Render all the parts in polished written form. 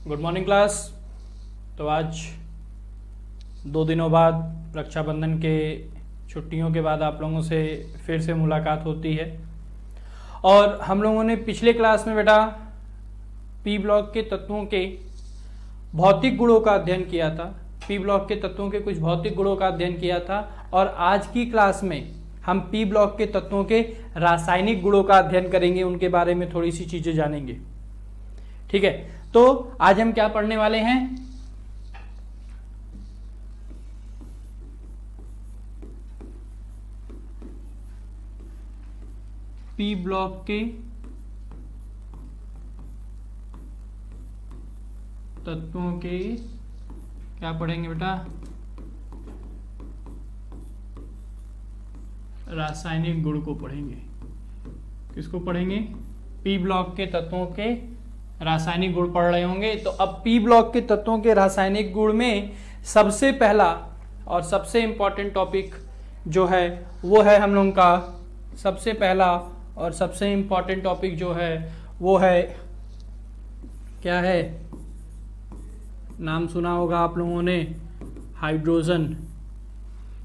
Good morning class. तो आज 2 दिनों बाद रक्षाबंधन के छुट्टियों के बाद आप लोगों से फिर से मुलाकात होती है और हम लोगों ने पिछले क्लास में बेटा पी ब्लॉक के तत्वों के भौतिक गुणों का अध्ययन किया था। पी ब्लॉक के तत्वों के कुछ भौतिक गुणों का अध्ययन किया था और आज की क्लास में हम पी ब्लॉक के तत्वों के रासायनिक गुणों का अध्ययन करेंगे, उनके बारे में थोड़ी सी चीजें जानेंगे। ठीक है, तो आज हम क्या पढ़ने वाले हैं? पी ब्लॉक के तत्वों के क्या पढ़ेंगे बेटा? रासायनिक गुण को पढ़ेंगे। किसको पढ़ेंगे? पी ब्लॉक के तत्वों के रासायनिक गुण पढ़ रहे होंगे। तो अब पी ब्लॉक के तत्वों के रासायनिक गुण में सबसे पहला और सबसे इंपॉर्टेंट टॉपिक जो है वो है हम लोगों का सबसे पहला और सबसे इंपॉर्टेंट टॉपिक जो है वो है क्या है? नाम सुना होगा आप लोगों ने, हाइड्रोजन।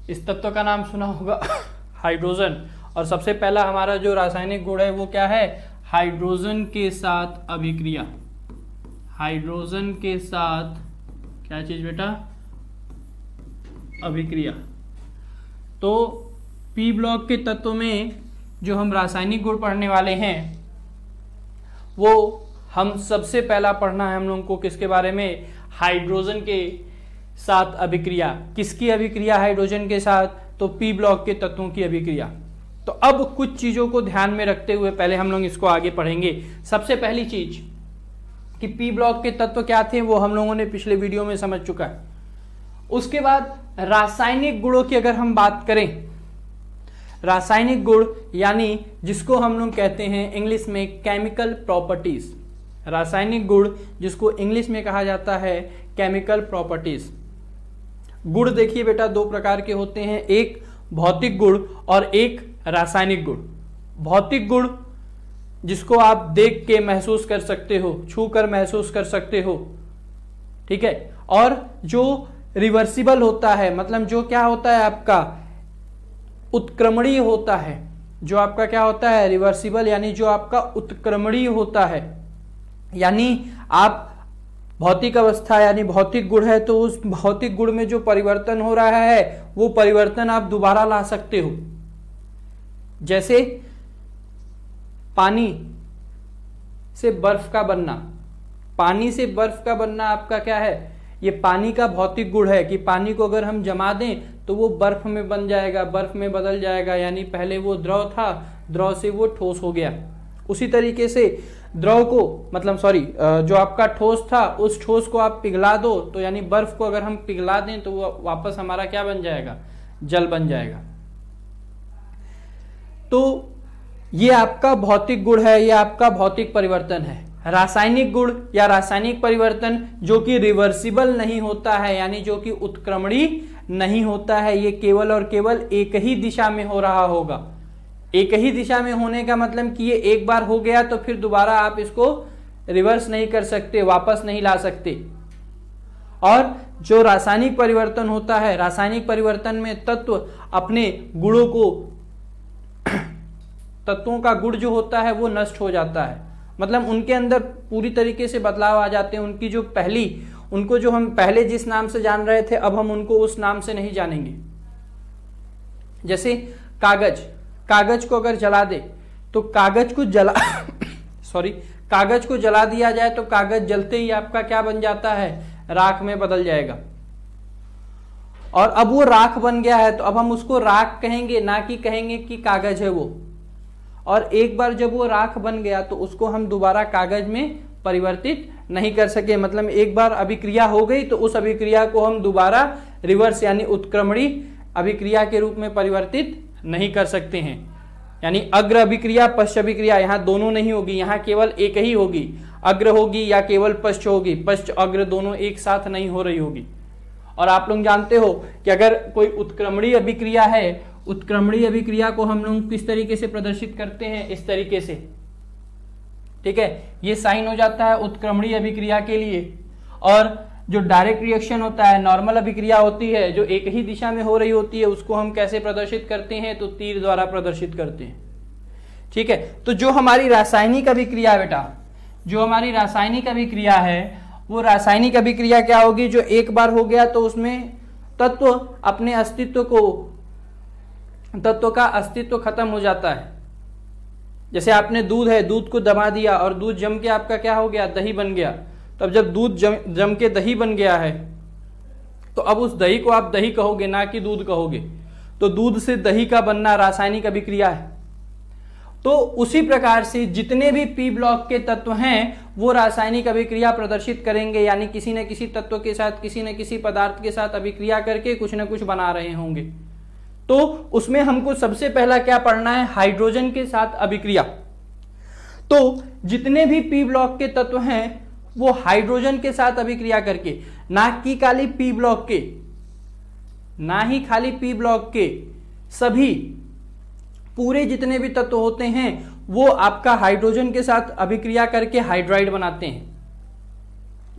इस तत्व का नाम सुना होगा हाइड्रोजन। और सबसे पहला हमारा जो रासायनिक गुण है वो क्या है? हाइड्रोजन के साथ अभिक्रिया। हाइड्रोजन के साथ क्या चीज बेटा? अभिक्रिया। तो पी ब्लॉक के तत्व में जो हम रासायनिक गुण पढ़ने वाले हैं वो हम सबसे पहला पढ़ना है हम लोगों को किसके बारे में? हाइड्रोजन के साथ अभिक्रिया। किसकी अभिक्रिया हाइड्रोजन के साथ? तो पी ब्लॉक के तत्वों की अभिक्रिया। तो अब कुछ चीजों को ध्यान में रखते हुए पहले हम लोग इसको आगे पढ़ेंगे। सबसे पहली चीज कि पी ब्लॉक के तत्व क्या थे वो हम लोगों ने पिछले वीडियो में समझ चुका है। उसके बाद रासायनिक गुणों की अगर हम बात करें, रासायनिक गुण यानी जिसको हम लोग कहते हैं इंग्लिश में केमिकल प्रॉपर्टीज। रासायनिक गुण जिसको इंग्लिश में कहा जाता है केमिकल प्रॉपर्टीज। गुण देखिए बेटा दो प्रकार के होते हैं, एक भौतिक गुण और एक रासायनिक गुण। भौतिक गुण जिसको आप देख के महसूस कर सकते हो, छू कर महसूस कर सकते हो, ठीक है। और जो रिवर्सिबल होता है, मतलब जो क्या होता है आपका उत्क्रमणीय होता है, जो आपका क्या होता है? रिवर्सिबल, यानी जो आपका उत्क्रमणीय होता है, यानी आप भौतिक अवस्था यानी भौतिक गुण है तो उस भौतिक गुण में जो परिवर्तन हो रहा है वो परिवर्तन आप दोबारा ला सकते हो। जैसे पानी से बर्फ का बनना। पानी से बर्फ का बनना आपका क्या है? ये पानी का भौतिक गुण है कि पानी को अगर हम जमा दें तो वो बर्फ में बन जाएगा, बर्फ में बदल जाएगा, यानी पहले वो द्रव था, द्रव से वो ठोस हो गया। उसी तरीके से द्रव को जो आपका ठोस था उस ठोस को आप पिघला दो तो यानी बर्फ को अगर हम पिघला दें तो वो वापस हमारा क्या बन जाएगा? जल बन जाएगा। तो ये आपका भौतिक गुण है, ये आपका भौतिक परिवर्तन है। रासायनिक गुण या रासायनिक परिवर्तन जो कि रिवर्सिबल नहीं होता है, यानी जो कि उत्क्रमणीय नहीं होता है, ये केवल और केवल एक ही दिशा में हो रहा होगा। एक ही दिशा में होने का मतलब कि ये एक बार हो गया तो फिर दोबारा आप इसको रिवर्स नहीं कर सकते, वापस नहीं ला सकते। और जो रासायनिक परिवर्तन होता है, रासायनिक परिवर्तन में तत्व अपने गुणों को, तत्वों का गुण जो होता है वो नष्ट हो जाता है, मतलब उनके अंदर पूरी तरीके से बदलाव आ जाते हैं। उनकी जो उनको जो हम पहले जिस नाम से जान रहे थे अब हम उनको उस नाम से नहीं जानेंगे। जैसे कागज को अगर जला दे तो कागज को जला दिया जाए तो कागज जलते ही आपका क्या बन जाता है? राख में बदल जाएगा। और अब वो राख बन गया है तो अब हम उसको राख कहेंगे, ना कि कहेंगे कि कागज है वो। और एक बार जब वो राख बन गया तो उसको हम दोबारा कागज में परिवर्तित नहीं कर सके, मतलब एक बार अभिक्रिया हो गई तो उस अभिक्रिया को हम दोबारा रिवर्स यानी उत्क्रमणीय अभिक्रिया के रूप में परिवर्तित नहीं कर सकते हैं। यानी अग्र अभिक्रिया पश्च अभिक्रिया यहाँ दोनों नहीं होगी, यहाँ केवल एक ही होगी, अग्र होगी या केवल पश्च होगी, पश्च अग्र दोनों एक साथ नहीं हो रही होगी। और आप लोग जानते हो कि अगर कोई उत्क्रमणीय अभिक्रिया है, उत्क्रमणीय अभिक्रिया को हम लोग किस तरीके से प्रदर्शित करते हैं? इस तरीके से, ठीक है। ये साइन हो जाता है उत्क्रमणीय अभिक्रिया के लिए। और जो डायरेक्ट रिएक्शन होता है, नॉर्मल अभिक्रिया होती है जो एक ही दिशा में हो रही होती है, उसको हम कैसे प्रदर्शित करते हैं, तो तीर द्वारा प्रदर्शित करते हैं। ठीक है, तो जो हमारी रासायनिक अभिक्रिया बेटा, जो हमारी रासायनिक अभिक्रिया है, वो रासायनिक अभिक्रिया क्या होगी, जो एक बार हो गया तो उसमें तत्व अपने तत्व का अस्तित्व खत्म हो जाता है। जैसे आपने दूध है, दूध को दबा दिया और दूध जम के आपका क्या हो गया, दही बन गया। तो अब जब दूध जम के दही बन गया है, तो अब उस दही को आप दही कहोगे, ना कि दूध कहोगे। तो दूध से दही का बनना रासायनिक अभिक्रिया है। तो उसी प्रकार से जितने भी पी ब्लॉक के तत्व हैं वो रासायनिक अभिक्रिया प्रदर्शित करेंगे, यानी किसी न किसी तत्व के साथ, किसी न किसी पदार्थ के साथ अभिक्रिया करके कुछ न कुछ बना रहे होंगे। तो उसमें हमको सबसे पहला क्या पढ़ना है, हाइड्रोजन के साथ अभिक्रिया। तो जितने भी पी ब्लॉक के तत्व हैं वो हाइड्रोजन के साथ अभिक्रिया करके, ना कि खाली पी ब्लॉक के, ना ही खाली पी ब्लॉक के, सभी पूरे जितने भी तत्व होते हैं वो आपका हाइड्रोजन के साथ अभिक्रिया करके हाइड्राइड बनाते हैं।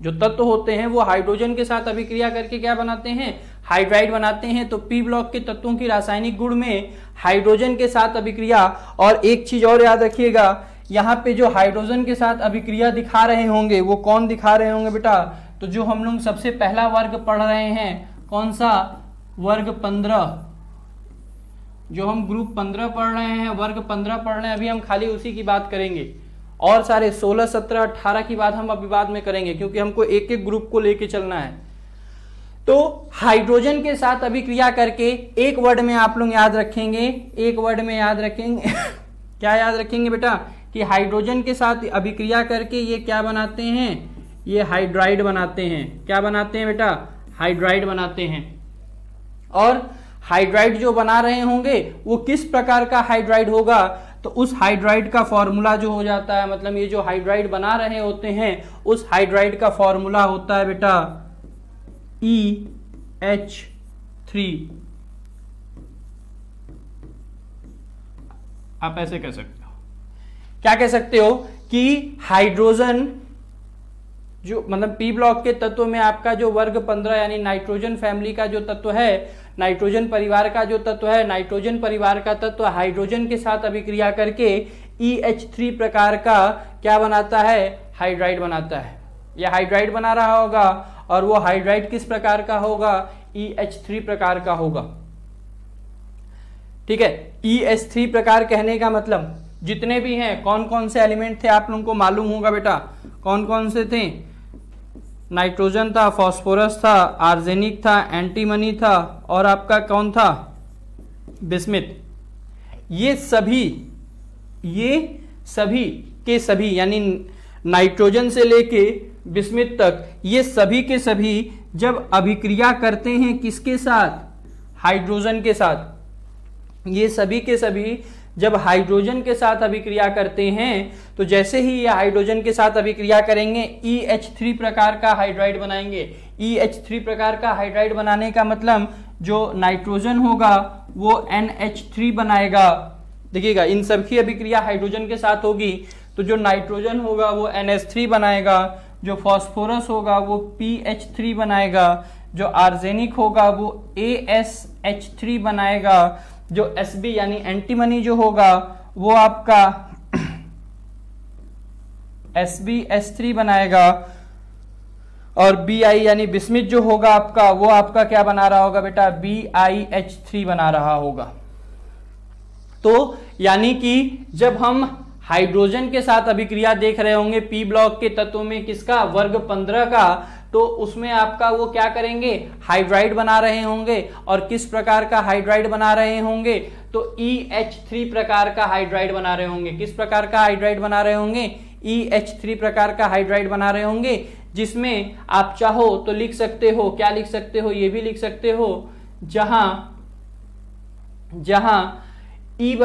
जो तत्व होते हैं वो हाइड्रोजन के साथ अभिक्रिया करके क्या बनाते हैं, हाइड्राइड बनाते हैं। तो पी ब्लॉक के तत्वों की रासायनिक गुण में हाइड्रोजन के साथ अभिक्रिया, और एक चीज और याद रखिएगा, यहाँ पे जो हाइड्रोजन के साथ अभिक्रिया दिखा रहे होंगे वो कौन दिखा रहे होंगे बेटा, तो जो हम लोग सबसे पहला वर्ग पढ़ रहे हैं, कौन सा, वर्ग 15, जो हम ग्रुप 15 पढ़ रहे हैं, वर्ग 15 पढ़ रहे हैं, अभी हम खाली उसी की बात करेंगे। और सारे 16, 17, 18 की बात हम अभी बाद में करेंगे, क्योंकि हमको एक एक ग्रुप को लेके चलना है। तो हाइड्रोजन के साथ अभिक्रिया करके एक वर्ड में आप लोग याद रखेंगे, एक वर्ड में याद रखेंगे क्या याद रखेंगे बेटा, कि हाइड्रोजन के साथ अभिक्रिया करके ये क्या बनाते हैं, ये हाइड्राइड बनाते हैं। क्या बनाते हैं बेटा, हाइड्राइड बनाते हैं। और हाइड्राइड जो बना रहे होंगे वो किस प्रकार का हाइड्राइड होगा, तो उस हाइड्राइड का फॉर्मूला जो हो जाता है, मतलब ये जो हाइड्राइड बना रहे होते हैं उस हाइड्राइड का फॉर्मूला होता है बेटा EH3। आप ऐसे कह सकते हो, क्या कह सकते हो कि हाइड्रोजन जो मतलब पी ब्लॉक के तत्व में आपका जो वर्ग 15 यानी नाइट्रोजन फैमिली का जो तत्व है, नाइट्रोजन परिवार का जो तत्व है, नाइट्रोजन परिवार का तत्व हाइड्रोजन के साथ अभिक्रिया करके EH3 प्रकार का क्या बनाता है, हाइड्राइड बनाता है। यह हाइड्राइड बना रहा होगा, और वो हाइड्राइड किस प्रकार का होगा, EH3 प्रकार का होगा। ठीक है, EH3 प्रकार कहने का मतलब जितने भी हैं, कौन कौन से एलिमेंट थे आप लोगों को मालूम होगा बेटा, कौन कौन से थे, नाइट्रोजन था, फास्फोरस था, आर्सेनिक था, एंटीमनी था, और आपका कौन था, बिस्मिथ। ये सभी के सभी यानी नाइट्रोजन से लेके बिस्मिथ तक, ये सभी के सभी जब अभिक्रिया करते हैं किसके साथ, हाइड्रोजन के साथ, ये सभी के सभी जब हाइड्रोजन के साथ अभिक्रिया करते हैं, तो जैसे ही ये हाइड्रोजन के साथ अभिक्रिया करेंगे EH3 प्रकार का हाइड्राइड बनाएंगे। EH3 प्रकार का हाइड्राइड बनाने का मतलब जो नाइट्रोजन होगा वो NH3 बनाएगा। देखिएगा, इन सब की अभिक्रिया हाइड्रोजन के साथ होगी, तो जो नाइट्रोजन होगा वो NH3 बनाएगा, जो फास्फोरस होगा वो PH3 बनाएगा, जो आर्सेनिक होगा वो ASH3 बनाएगा, जो Sb यानी एंटीमनी जो होगा वो आपका SbS3 बनाएगा, और Bi यानी बिस्मिथ जो होगा आपका, वो आपका क्या बना रहा होगा बेटा, BiH3 बना रहा होगा। तो यानी कि जब हम हाइड्रोजन के साथ अभिक्रिया देख रहे होंगे पी ब्लॉक के तत्वों में किसका, वर्ग 15 का, तो उसमें आपका वो क्या करेंगे, हाइड्राइड बना रहे होंगे। और किस प्रकार का हाइड्राइड बना रहे होंगे, तो EH3 प्रकार का हाइड्राइड बना रहे होंगे। किस प्रकार का हाइड्राइड बना रहे होंगे, EH3 प्रकार का हाइड्राइड बना रहे होंगे, जिसमें आप चाहो तो लिख सकते हो, क्या लिख सकते हो, ये भी लिख सकते हो, जहां E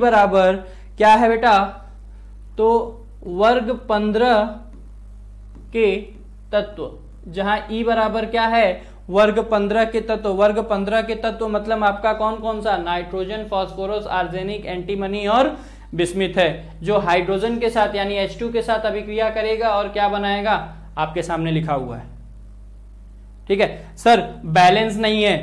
बराबर क्या है बेटा, तो वर्ग 15 के तत्व, जहां E बराबर क्या है, वर्ग 15 के तत्व। वर्ग 15 के तत्व मतलब आपका कौन कौन सा, नाइट्रोजन, फास्फोरस, आर्सेनिक, एंटीमनी और बिस्मिथ है, जो हाइड्रोजन के साथ यानी H2 के साथ अभिक्रिया करेगा और क्या बनाएगा, आपके सामने लिखा हुआ है। ठीक है सर, बैलेंस नहीं है,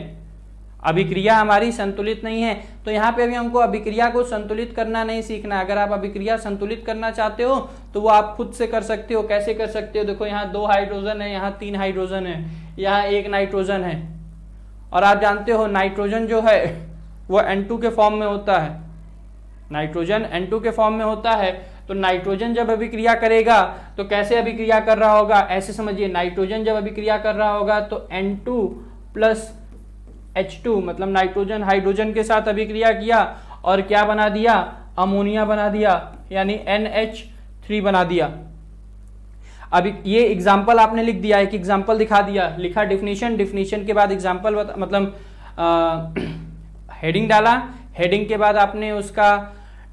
अभिक्रिया हमारी संतुलित नहीं है, तो यहाँ पे अभी हमको अभिक्रिया को संतुलित करना नहीं सीखना। अगर आप अभिक्रिया संतुलित करना चाहते हो तो वो आप खुद से कर सकते हो। कैसे कर सकते हो? देखो यहाँ 2 हाइड्रोजन है, यहाँ 3 हाइड्रोजन है, यहाँ 1 नाइट्रोजन है, और आप जानते हो नाइट्रोजन जो है वो N2 के फॉर्म में होता है। नाइट्रोजन N2 के फॉर्म में होता है, तो नाइट्रोजन जब अभिक्रिया करेगा तो कैसे अभिक्रिया कर रहा होगा? ऐसे समझिए, नाइट्रोजन जब अभिक्रिया कर रहा होगा तो N2 प्लस H2 मतलब नाइट्रोजन हाइड्रोजन के साथ अभिक्रिया किया और क्या बना दिया? अमोनिया बना दिया, यानी NH3 बना दिया। अभी ये एग्जाम्पल आपने लिख दिया, एक एग्जाम्पल दिखा दिया, लिखा डिफिनीशन, डिफिनीशन के बाद एग्जाम्पल मतलब हेडिंग डाला, हेडिंग के बाद आपने उसका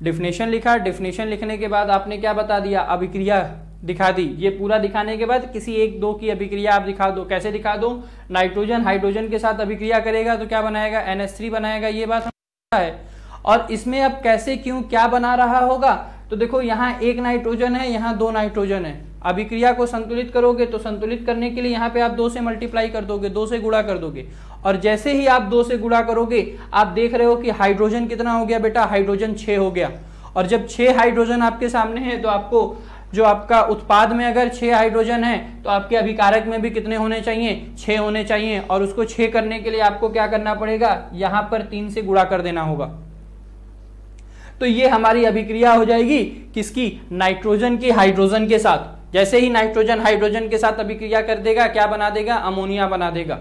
डिफिनीशन लिखा, डिफिनीशन लिखने के बाद आपने क्या बता दिया? अभिक्रिया दिखा दी। ये पूरा दिखाने के बाद किसी 1-2 की अभिक्रिया आप दिखा दो। कैसे दिखा दो? नाइट्रोजन हाइड्रोजन के साथ अभिक्रिया करेगा तो क्या बनाएगा? NH3 बनाएगा। ये बात है। और इसमें अब कैसे, क्यों, क्या बना रहा होगा? तो देखो यहाँ 1 नाइट्रोजन है, यहाँ 2 नाइट्रोजन है। अभिक्रिया को संतुलित करोगे तो संतुलित करने के लिए यहाँ पे आप 2 से मल्टीप्लाई कर दोगे, 2 से गुणा कर दोगे, और जैसे ही आप 2 से गुणा करोगे आप देख रहे हो कि हाइड्रोजन कितना हो गया बेटा? हाइड्रोजन 6 हो गया। और जब 6 हाइड्रोजन आपके सामने है तो आपको जो आपका उत्पाद में अगर 6 हाइड्रोजन है तो आपके अभिकारक में भी कितने होने चाहिए? 6 होने चाहिए। और उसको 6 करने के लिए आपको क्या करना पड़ेगा? यहां पर 3 से गुणा कर देना होगा। तो ये हमारी अभिक्रिया हो जाएगी किसकी? नाइट्रोजन की हाइड्रोजन के साथ। जैसे ही नाइट्रोजन हाइड्रोजन के साथ अभिक्रिया कर देगा, क्या बना देगा? अमोनिया बना देगा।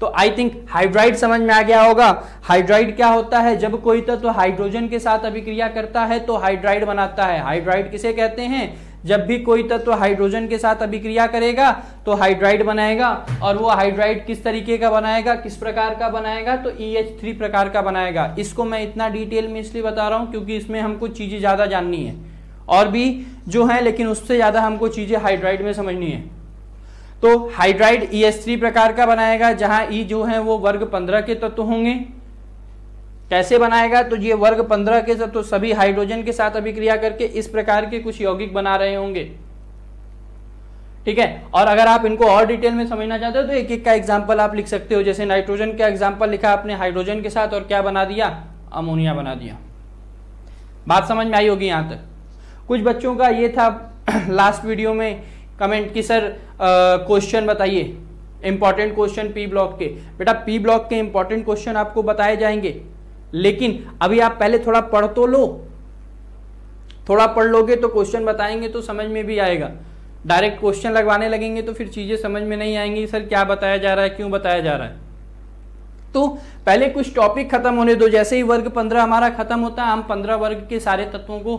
तो आई थिंक हाइड्राइड समझ में आ गया होगा। हाइड्राइड क्या होता है? जब कोई तत्व हाइड्रोजन के साथ अभिक्रिया करता है तो हाइड्राइड बनाता है। हाइड्राइड किसे कहते हैं? जब भी कोई तत्व हाइड्रोजन के साथ अभिक्रिया करेगा तो हाइड्राइड बनाएगा। और वो हाइड्राइड किस तरीके का बनाएगा, किस प्रकार का बनाएगा? तो EH3 प्रकार का बनाएगा। इसको मैं इतना डिटेल में इसलिए बता रहा हूं क्योंकि इसमें हमको चीजें ज्यादा जाननी है, और भी जो है, लेकिन उससे ज्यादा हमको चीजें हाइड्राइड में समझनी है। तो हाइड्राइड EH3 प्रकार का बनाएगा, जहां E जो है वो वर्ग 15 के तत्व होंगे। कैसे बनाएगा? तो ये वर्ग 15 के तत्व सभी हाइड्रोजन के साथ अभिक्रिया करके इस प्रकार के कुछ यौगिक बना रहे होंगे। ठीक है, और अगर आप इनको और डिटेल में समझना चाहते हो तो एक एक का एग्जाम्पल आप लिख सकते हो। जैसे नाइट्रोजन का एग्जाम्पल लिखा आपने हाइड्रोजन के साथ, और क्या बना दिया? अमोनिया बना दिया। बात समझ में आई होगी यहां तक। कुछ बच्चों का ये था लास्ट वीडियो में कमेंट कि सर क्वेश्चन बताइए, इंपॉर्टेंट क्वेश्चन पी ब्लॉक के। बेटा पी ब्लॉक के इंपॉर्टेंट क्वेश्चन आपको बताए जाएंगे, लेकिन अभी आप पहले थोड़ा पढ़ तो लो। थोड़ा पढ़ लोगे तो क्वेश्चन बताएंगे तो समझ में भी आएगा। डायरेक्ट क्वेश्चन लगवाने लगेंगे तो फिर चीजें समझ में नहीं आएंगी, सर क्या बताया जा रहा है, क्यों बताया जा रहा है। तो पहले कुछ टॉपिक खत्म होने दो। जैसे ही वर्ग 15 हमारा खत्म होता है, हम 15 वर्ग के सारे तत्वों को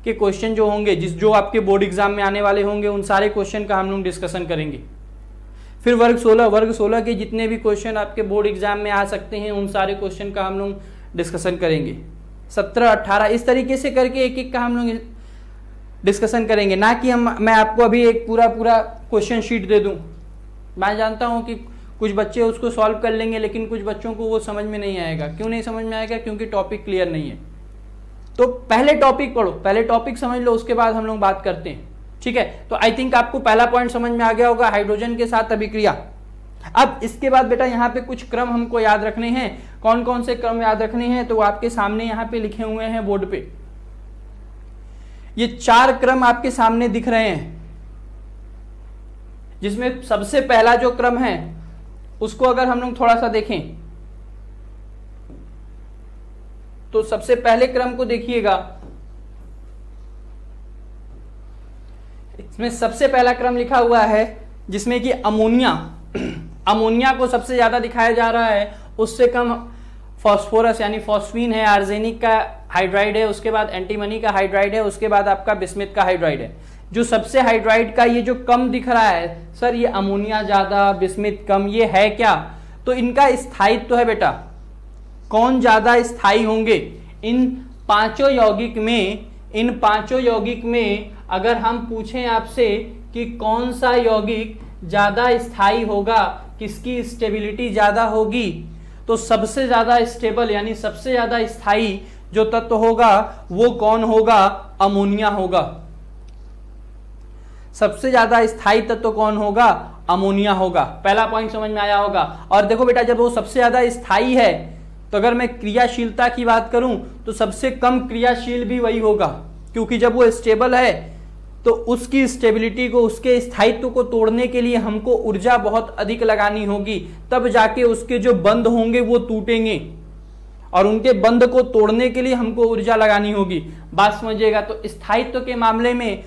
के क्वेश्चन जो होंगे, जो आपके बोर्ड एग्जाम में आने वाले होंगे, उन सारे क्वेश्चन का हम लोग डिस्कशन करेंगे। फिर वर्ग 16 के जितने भी क्वेश्चन आपके बोर्ड एग्जाम में आ सकते हैं, उन सारे क्वेश्चन का हम लोग डिस्कशन करेंगे। 17, 18 इस तरीके से करके एक एक का हम लोग डिस्कशन करेंगे। ना कि मैं आपको अभी एक पूरा क्वेश्चन शीट दे दूं। मैं जानता हूं कि कुछ बच्चे उसको सॉल्व कर लेंगे, लेकिन कुछ बच्चों को वो समझ में नहीं आएगा। क्यों नहीं समझ में आएगा? क्योंकि टॉपिक क्लियर नहीं है। तो पहले टॉपिक पढ़ो, पहले टॉपिक समझ लो, उसके बाद हम लोग बात करते हैं। ठीक है, तो आई थिंक आपको पहला पॉइंट समझ में आ गया होगा, हाइड्रोजन के साथ अभिक्रिया। अब इसके बाद बेटा यहाँ पे कुछ क्रम हमको याद रखने हैं। कौन कौन से क्रम याद रखने हैं? तो आपके सामने यहाँ पे लिखे हुए हैं बोर्ड पे। ये 4 क्रम आपके सामने दिख रहे हैं, जिसमें सबसे पहला जो क्रम है उसको अगर हम लोग थोड़ा सा देखें तो सबसे पहले क्रम को देखिएगा। इसमें सबसे पहला क्रम लिखा हुआ है जिसमें कि अमोनिया को सबसे ज्यादा दिखाया जा रहा है। उससे कम फॉस्फोरस यानी फॉस्फीन है, आर्सेनिक का हाइड्राइड है, उसके बाद एंटीमनी का हाइड्राइड है, उसके बाद आपका बिस्मिथ का हाइड्राइड है। जो सबसे हाइड्राइड का ये जो कम दिख रहा है, सर ये अमोनिया ज्यादा बिस्मिथ कम, ये है क्या? तो इनका स्थायित्व तो है बेटा, कौन ज्यादा स्थायी होंगे इन पांचों यौगिक में अगर हम पूछें आपसे कि कौन सा यौगिक ज्यादा स्थायी होगा, किसकी स्टेबिलिटी ज्यादा होगी, तो सबसे ज्यादा स्टेबल यानी सबसे ज्यादा स्थायी जो तत्व होगा वो कौन होगा? अमोनिया होगा। सबसे ज्यादा स्थायी तत्व कौन होगा? अमोनिया होगा। पहला पॉइंट समझ में आया होगा। और देखो बेटा, जब वो सबसे ज्यादा स्थायी है तो अगर मैं क्रियाशीलता की बात करूं तो सबसे कम क्रियाशील भी वही होगा, क्योंकि जब वो स्टेबल है तो उसकी स्टेबिलिटी को, उसके स्थायित्व को तोड़ने के लिए हमको ऊर्जा बहुत अधिक लगानी होगी, तब जाके उसके जो बंध होंगे वो टूटेंगे, और उनके बंध को तोड़ने के लिए हमको ऊर्जा लगानी होगी। बात समझिएगा। तो स्थायित्व के मामले में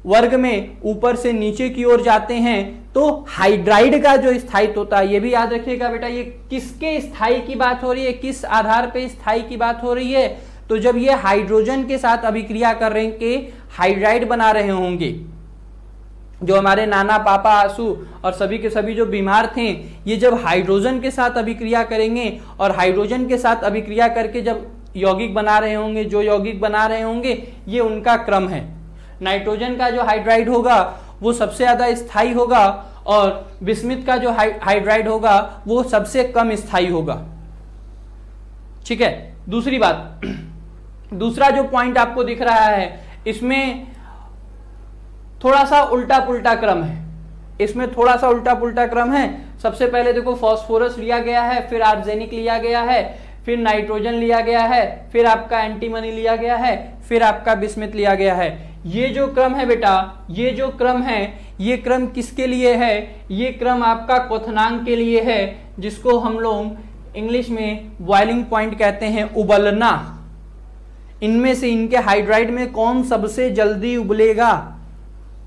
वर्ग में ऊपर से नीचे की ओर जाते हैं तो हाइड्राइड का जो स्थायित्व होता है, ये भी याद रखिएगा बेटा, ये किसके स्थायी की बात हो रही है, किस आधार पे स्थायी की बात हो रही है? तो जब ये हाइड्रोजन के साथ अभिक्रिया कर रहे के हाइड्राइड बना रहे होंगे, जो हमारे नाना पापा आंसू और सभी के सभी जो बीमार थे, ये जब हाइड्रोजन के साथ अभिक्रिया करेंगे और हाइड्रोजन के साथ अभिक्रिया करके जब यौगिक बना रहे होंगे, जो यौगिक बना रहे होंगे, ये उनका क्रम है। नाइट्रोजन का जो हाइड्राइड होगा वो सबसे ज्यादा स्थायी होगा, और बिस्मिथ का जो हाइड्राइड होगा वो सबसे कम स्थायी होगा। ठीक है। दूसरी बात, दूसरा जो पॉइंट आपको दिख रहा है, इसमें थोड़ा सा उल्टा पुल्टा क्रम है। इसमें थोड़ा सा उल्टा पुल्टा क्रम है। सबसे पहले देखो फास्फोरस लिया गया है, फिर आर्सेनिक लिया गया है, फिर नाइट्रोजन लिया गया है, फिर आपका एंटीमनी लिया गया है, फिर आपका बिस्मिथ लिया गया है। ये जो क्रम है बेटा, ये जो क्रम है, ये क्रम किसके लिए है? ये क्रम आपका क्वथनांक के लिए है, जिसको हम लोग इंग्लिश में बॉइलिंग पॉइंट कहते हैं, उबलना। इनमें से इनके हाइड्राइड में कौन सबसे जल्दी उबलेगा,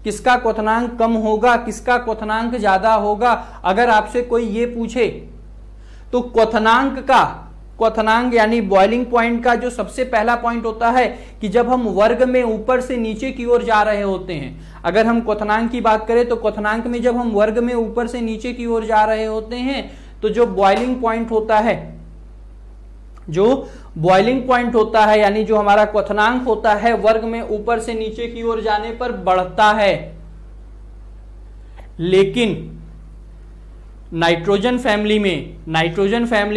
किसका क्वथनांक कम होगा, किसका क्वथनांक ज्यादा होगा, अगर आपसे कोई ये पूछे तो क्वथनांक यानी बॉइलिंग पॉइंट का जो सबसे पहला पॉइंट होता है कि जब हम वर्ग में ऊपर से नीचे की ओर जा रहे होते हैं। अगर हम क्वथनांक की बात करें तो क्वथनांक में जब हम वर्ग में ऊपर से नीचे की ओर जा रहे होते हैं तो जो बॉइलिंग पॉइंट होता है, जो बॉइलिंग पॉइंट होता है यानी जो हमारा क्वथनांक होता है, वर्ग में ऊपर से नीचे की ओर जाने पर बढ़ता है। लेकिन नाइट्रोजन फैमिली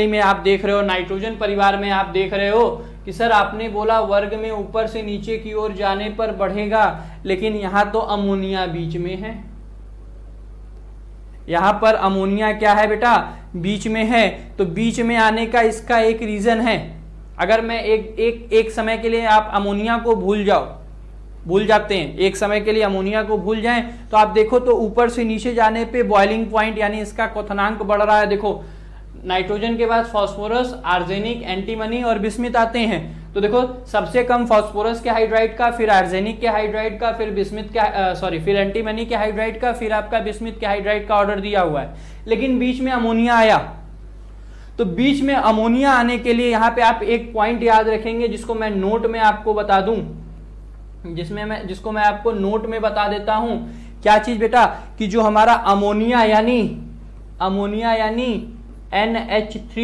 में आप देख रहे हो, नाइट्रोजन परिवार में आप देख रहे हो कि सर आपने बोला वर्ग में ऊपर से नीचे की ओर जाने पर बढ़ेगा, लेकिन यहां तो अमोनिया बीच में है। यहां पर अमोनिया क्या है बेटा? बीच में है। तो बीच में आने का इसका एक रीजन है। अगर मैं एक समय के लिए आप अमोनिया को भूल जाते हैं, एक समय के लिए अमोनिया को भूल जाएं, तो आप देखो तो ऊपर से नीचे जाने पे बॉइलिंग पॉइंट यानी इसका क्वथनांक बढ़ रहा है। देखो नाइट्रोजन के बाद फास्फोरस, आर्सेनिक, एंटीमनी और बिस्मिथ आते हैं। तो देखो सबसे कम फास्फोरस के हाइड्राइड का, फिर आर्सेनिक के हाइड्राइड का, फिर बिस्मिथ का फिर एंटीमनी के हाइड्राइड का, फिर आपका बिस्मिथ के हाइड्राइड का ऑर्डर दिया हुआ है। लेकिन बीच में अमोनिया आया, तो बीच में अमोनिया आने के लिए यहाँ पे आप एक पॉइंट याद रखेंगे, जिसको मैं नोट में आपको बता दूं, जिसको मैं आपको नोट में बता देता हूं। क्या चीज बेटा? कि जो हमारा अमोनिया यानी NH3,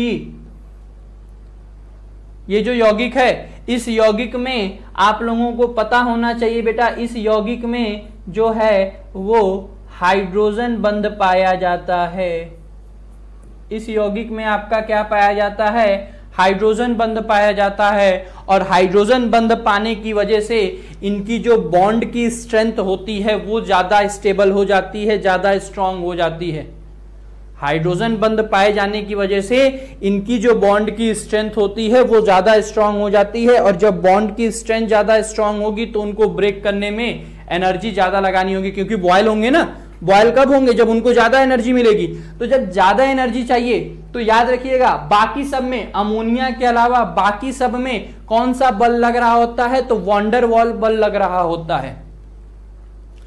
ये जो यौगिक है, इस यौगिक में आप लोगों को पता होना चाहिए बेटा, इस यौगिक में जो है वो हाइड्रोजन बंध पाया जाता है। इस यौगिक में आपका क्या पाया जाता है? हाइड्रोजन बंध पाया जाता है। और हाइड्रोजन बंध पाने की वजह से इनकी जो बॉन्ड की स्ट्रेंथ होती है वो ज्यादा स्टेबल हो जाती है, ज्यादा स्ट्रांग हो जाती है। हाइड्रोजन बंध पाए जाने की वजह से इनकी जो बॉन्ड की स्ट्रेंथ होती है वो ज्यादा स्ट्रांग हो जाती है, और जब बॉन्ड की स्ट्रेंथ ज्यादा स्ट्रांग होगी तो उनको ब्रेक करने में एनर्जी ज्यादा लगानी होगी, क्योंकि बॉयल होंगे ना। बॉयल कब होंगे? जब उनको ज्यादा एनर्जी मिलेगी। तो जब ज्यादा एनर्जी चाहिए तो याद रखिएगा, बाकी सब में, अमोनिया के अलावा बाकी सब में कौन सा बल लग रहा होता है? तो वॉन्डर वॉल बल लग रहा होता है।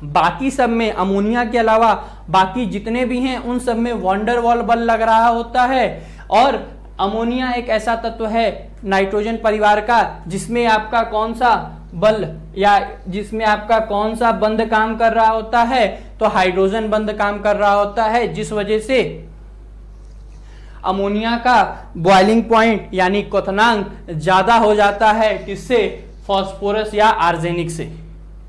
बाकी सब में, अमोनिया के अलावा बाकी जितने भी हैं उन सब में वॉन्डर वॉल बल लग रहा होता है। और अमोनिया एक ऐसा तत्व है नाइट्रोजन परिवार का जिसमें आपका कौन सा बल या जिसमें आपका कौन सा बंध काम कर रहा होता है? तो हाइड्रोजन बंध काम कर रहा होता है, जिस वजह से अमोनिया का बॉइलिंग पॉइंट यानी क्वथनांक ज्यादा हो जाता है। किससे? फास्फोरस या आर्सेनिक से।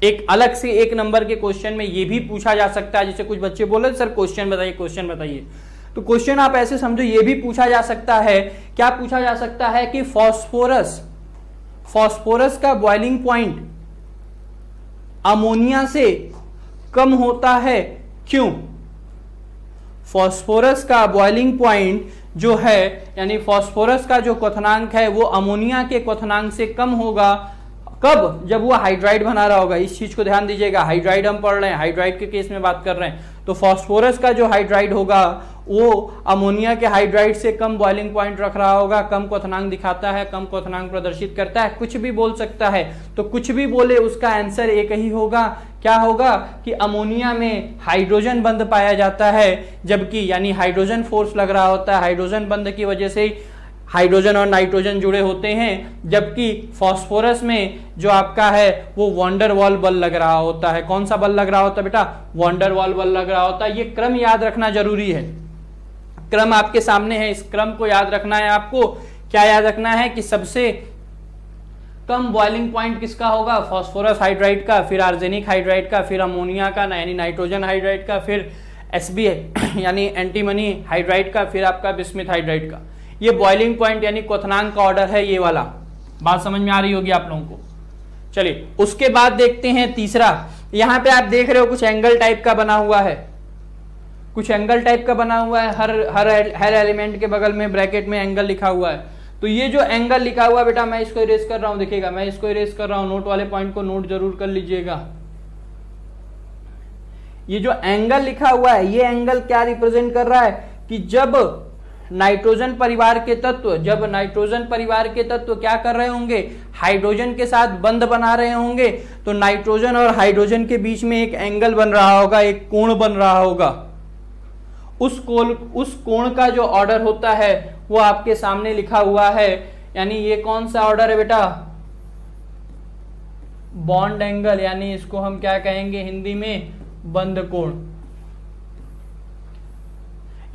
एक अलग से एक नंबर के क्वेश्चन में ये भी पूछा जा सकता है, जैसे कुछ बच्चे बोले सर क्वेश्चन बताइए, तो क्वेश्चन आप ऐसे समझो, ये भी पूछा जा सकता है। क्या पूछा जा सकता है कि फास्फोरस का बॉइलिंग पॉइंट अमोनिया से कम होता है। क्यों? फास्फोरस का बॉइलिंग पॉइंट जो है, यानी फास्फोरस का जो क्वथनांक है वो अमोनिया के क्वथनांक से कम होगा। कब? जब वो हाइड्राइड बना रहा होगा। इस चीज को ध्यान दीजिएगा, हाइड्राइड हम पढ़ रहे हैं, हाइड्राइड के केस में बात कर रहे हैं। तो फास्फोरस का जो हाइड्राइड होगा वो अमोनिया के हाइड्राइड से कम बॉइलिंग पॉइंट रख रहा होगा, कम क्वथनांक दिखाता है, कम क्वथनांक प्रदर्शित करता है। कुछ भी बोल सकता है, तो कुछ भी बोले उसका आंसर एक ही होगा। क्या होगा कि अमोनिया में हाइड्रोजन बंध पाया जाता है, जबकि यानी हाइड्रोजन फोर्स लग रहा होता है, हाइड्रोजन बंध की वजह से हाइड्रोजन और नाइट्रोजन जुड़े होते हैं, जबकि फास्फोरस में जो आपका है वो वॉन्डर वॉल बल लग रहा होता है। कौन सा बल लग रहा होता है बेटा? वॉन्डर वॉल बल लग रहा होता है। ये क्रम याद रखना जरूरी है। क्रम आपके सामने है, इस क्रम को याद रखना है आपको। क्या याद रखना है कि सबसे कम बॉइलिंग पॉइंट किसका होगा? फास्फोरस हाइड्राइड का, फिर आर्सेनिक हाइड्राइड का, फिर अमोनिया का यानी नाइट्रोजन हाइड्राइड का, फिर एसबी यानी एंटीमनी हाइड्राइड का, फिर आपका बिस्मिथ हाइड्राइड का। ये बॉइलिंग पॉइंट यानी क्वथनांक का ऑर्डर है, ये वाला। बात समझ में आ रही होगी आप लोगों को। चलिए उसके बाद देखते हैं तीसरा। यहां पे आप देख रहे हो कुछ एंगल टाइप का बना हुआ है, कुछ एंगल टाइप का बना हुआ है। हर एलिमेंट के बगल में ब्रैकेट में एंगल लिखा हुआ है। तो ये जो एंगल लिखा हुआ है बेटा, मैं इसको इरेज कर रहा हूं, देखिएगा मैं इसको इरेज कर रहा हूं। नोट वाले पॉइंट को नोट जरूर कर लीजिएगा। ये जो एंगल लिखा हुआ है, ये एंगल क्या रिप्रेजेंट कर रहा है कि जब नाइट्रोजन परिवार के तत्व क्या कर रहे होंगे? हाइड्रोजन के साथ बंध बना रहे होंगे, तो नाइट्रोजन और हाइड्रोजन के बीच में एक एंगल बन रहा होगा, एक कोण बन रहा होगा। उस कोण का जो ऑर्डर होता है वो आपके सामने लिखा हुआ है। यानी ये कौन सा ऑर्डर है बेटा? बॉन्ड एंगल, यानी इसको हम क्या कहेंगे हिंदी में? बंध कोण।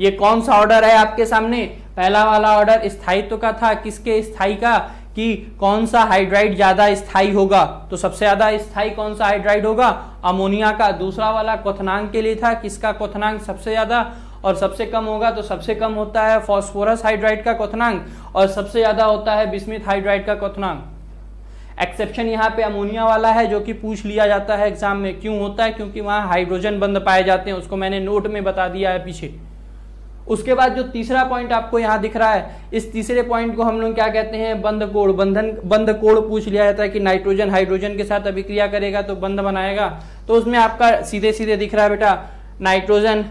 ये कौन सा ऑर्डर है आपके सामने? पहला वाला ऑर्डर स्थायित्व का था। किसके स्थायी का? कि कौन सा हाइड्राइड ज्यादा स्थायी होगा। तो सबसे ज्यादा स्थायी कौन सा हाइड्राइड होगा? अमोनिया का। दूसरा वाला क्वथनांक के लिए था, किसका क्वथनांक सबसे ज्यादा और सबसे कम होगा? तो सबसे कम होता है फास्फोरस हाइड्राइड का क्वथनांक और सबसे ज्यादा होता है बिस्मिथ हाइड्राइड का क्वथनांक। एक्सेप्शन यहाँ पे अमोनिया वाला है, जो कि पूछ लिया जाता है एग्जाम में। क्यों होता है? क्योंकि वहां हाइड्रोजन बंध पाए जाते हैं, उसको मैंने नोट में बता दिया है पीछे। उसके बाद जो तीसरा पॉइंट आपको यहाँ दिख रहा है, इस तीसरे पॉइंट को हम लोग क्या कहते हैं? बंध कोण। बंध कोण पूछ लिया जाता है कि नाइट्रोजन हाइड्रोजन के साथ अभिक्रिया करेगा तो बंध बनाएगा। तो उसमें आपका सीधे सीधे दिख रहा है बेटा, नाइट्रोजन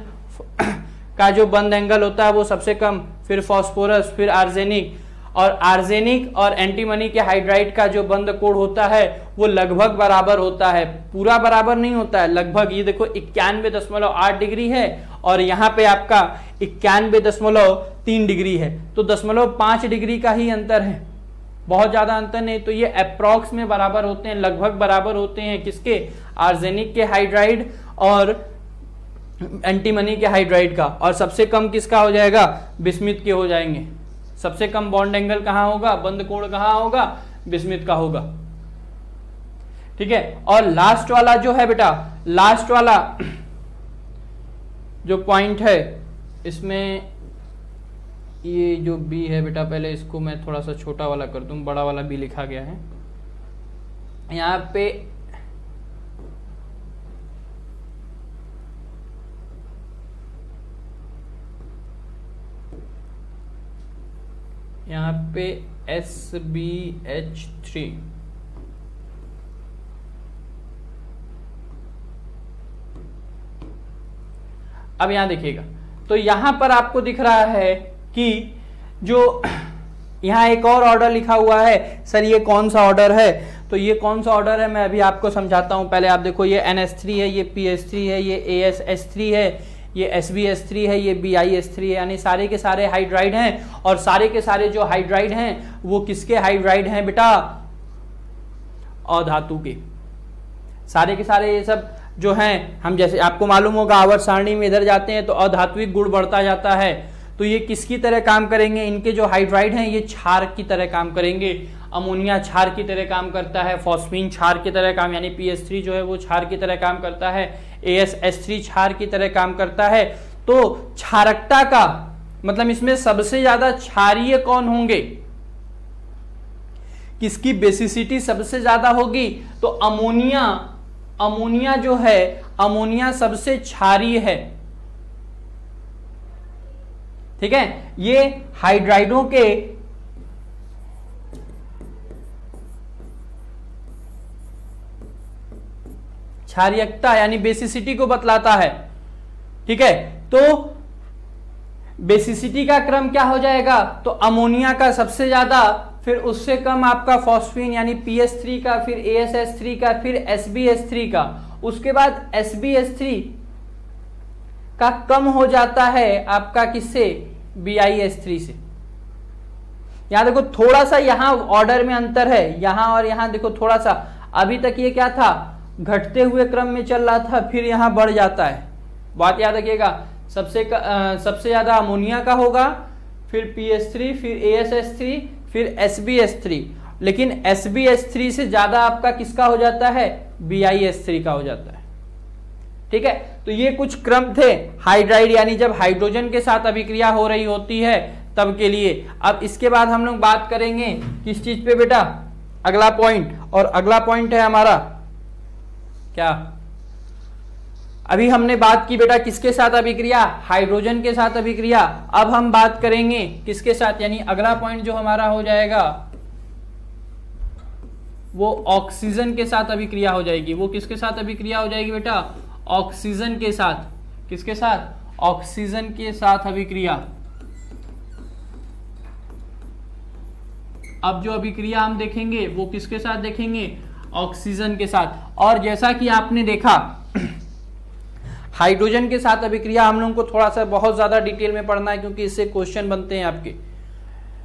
का जो बंध एंगल होता है वो सबसे कम, फिर फास्फोरस, फिर आर्सेनिक। और आर्सेनिक और एंटीमनी के हाइड्राइड का जो बंध कोण होता है वो लगभग बराबर होता है। पूरा बराबर नहीं होता है, लगभग। ये देखो 91.8 डिग्री है और यहाँ पे आपका 91.3 डिग्री है। तो 0.5 डिग्री का ही अंतर है, बहुत ज्यादा अंतर नहीं। तो ये अप्रॉक्स में बराबर होते हैं, लगभग बराबर होते हैं। किसके? आर्सेनिक के हाइड्राइड और एंटीमनी के हाइड्राइड का। और सबसे कम किसका हो जाएगा? बिस्मिथ के हो जाएंगे। सबसे कम बॉन्ड एंगल कहां होगा? बंध कोण कहां होगा? बिस्मिथ का होगा। ठीक है। और लास्ट वाला जो है बेटा, लास्ट वाला जो पॉइंट है, इसमें ये जो बी है बेटा, पहले इसको मैं थोड़ा सा छोटा वाला कर दूं, बड़ा वाला बी लिखा गया है यहाँ पे। यहाँ पे SbH3 अब यहां देखिएगा, तो यहां पर आपको दिख रहा है कि जो यहां एक और ऑर्डर लिखा हुआ है। सर ये कौन सा ऑर्डर है? तो ये कौन सा ऑर्डर है मैं अभी आपको समझाता हूं। पहले आप देखो, ये NH3 है, ये PH3 है, ये ASH3 है, ये SbH3 है, ये BiH3 है। यानी सारे के सारे हाइड्राइड हैं। और सारे के सारे जो हाइड्राइड हैं वो किसके हाइड्राइड हैं बेटा? अधातु के। सारे के सारे ये सब जो हैं, हम जैसे आपको मालूम होगा आवर्त सारणी में इधर जाते हैं तो अधात्विक गुण बढ़ता जाता है। तो ये किसकी तरह काम करेंगे? इनके जो हाइड्राइड हैं ये क्षार की तरह काम करेंगे। अमोनिया क्षार की तरह काम करता है, फॉस्फीन क्षार की तरह काम, यानी PH3 जो है वो क्षार की तरह काम करता है, ASH3 क्षार की तरह काम करता है। तो क्षारकता का मतलब इसमें सबसे ज्यादा क्षारीय कौन होंगे? किसकी बेसिसिटी सबसे ज्यादा होगी? तो अमोनिया जो है, अमोनिया सबसे क्षारीय है। ठीक है, ये हाइड्राइडों के क्षारीयता यानी बेसिसिटी को बतलाता है। ठीक है, तो बेसिसिटी का क्रम क्या हो जाएगा, तो अमोनिया का सबसे ज्यादा, फिर उससे कम आपका फॉस्फीन यानी PH3 का, फिर ASH3 का, फिर SbH3 का, उसके बाद SbH3 का कम हो जाता है आपका किससे, BiH3 से। यहां देखो थोड़ा सा यहां ऑर्डर में अंतर है, यहां और यहां देखो थोड़ा सा, अभी तक ये क्या था, घटते हुए क्रम में चल रहा था, फिर यहां बढ़ जाता है। बात याद रखिएगा, सबसे ज्यादा अमोनिया का होगा, फिर PH3, फिर ASH3, फिर SbH3, लेकिन SbH3 से ज्यादा आपका किसका हो जाता है, BiH3 का हो जाता है। ठीक है, तो ये कुछ क्रम थे हाइड्राइड यानी जब हाइड्रोजन के साथ अभिक्रिया हो रही होती है तब के लिए। अब इसके बाद हम लोग बात करेंगे किस चीज पे बेटा, अगला पॉइंट, और अगला पॉइंट है हमारा क्या, अभी हमने बात की बेटा किसके साथ अभिक्रिया, हाइड्रोजन के साथ अभिक्रिया। अब हम बात करेंगे किसके साथ, यानी अगला पॉइंट जो हमारा हो जाएगा वो ऑक्सीजन के साथ अभिक्रिया हो जाएगी। वो किसके साथ अभिक्रिया हो जाएगी बेटा, ऑक्सीजन के साथ। किसके साथ, ऑक्सीजन के साथ अभिक्रिया। अब जो अभिक्रिया हम देखेंगे वो किसके साथ देखेंगे, ऑक्सीजन के साथ। और जैसा कि आपने देखा हाइड्रोजन के साथ अभिक्रिया हम लोगों को थोड़ा सा बहुत ज्यादा डिटेल में पढ़ना है क्योंकि इससे क्वेश्चन बनते हैं आपके,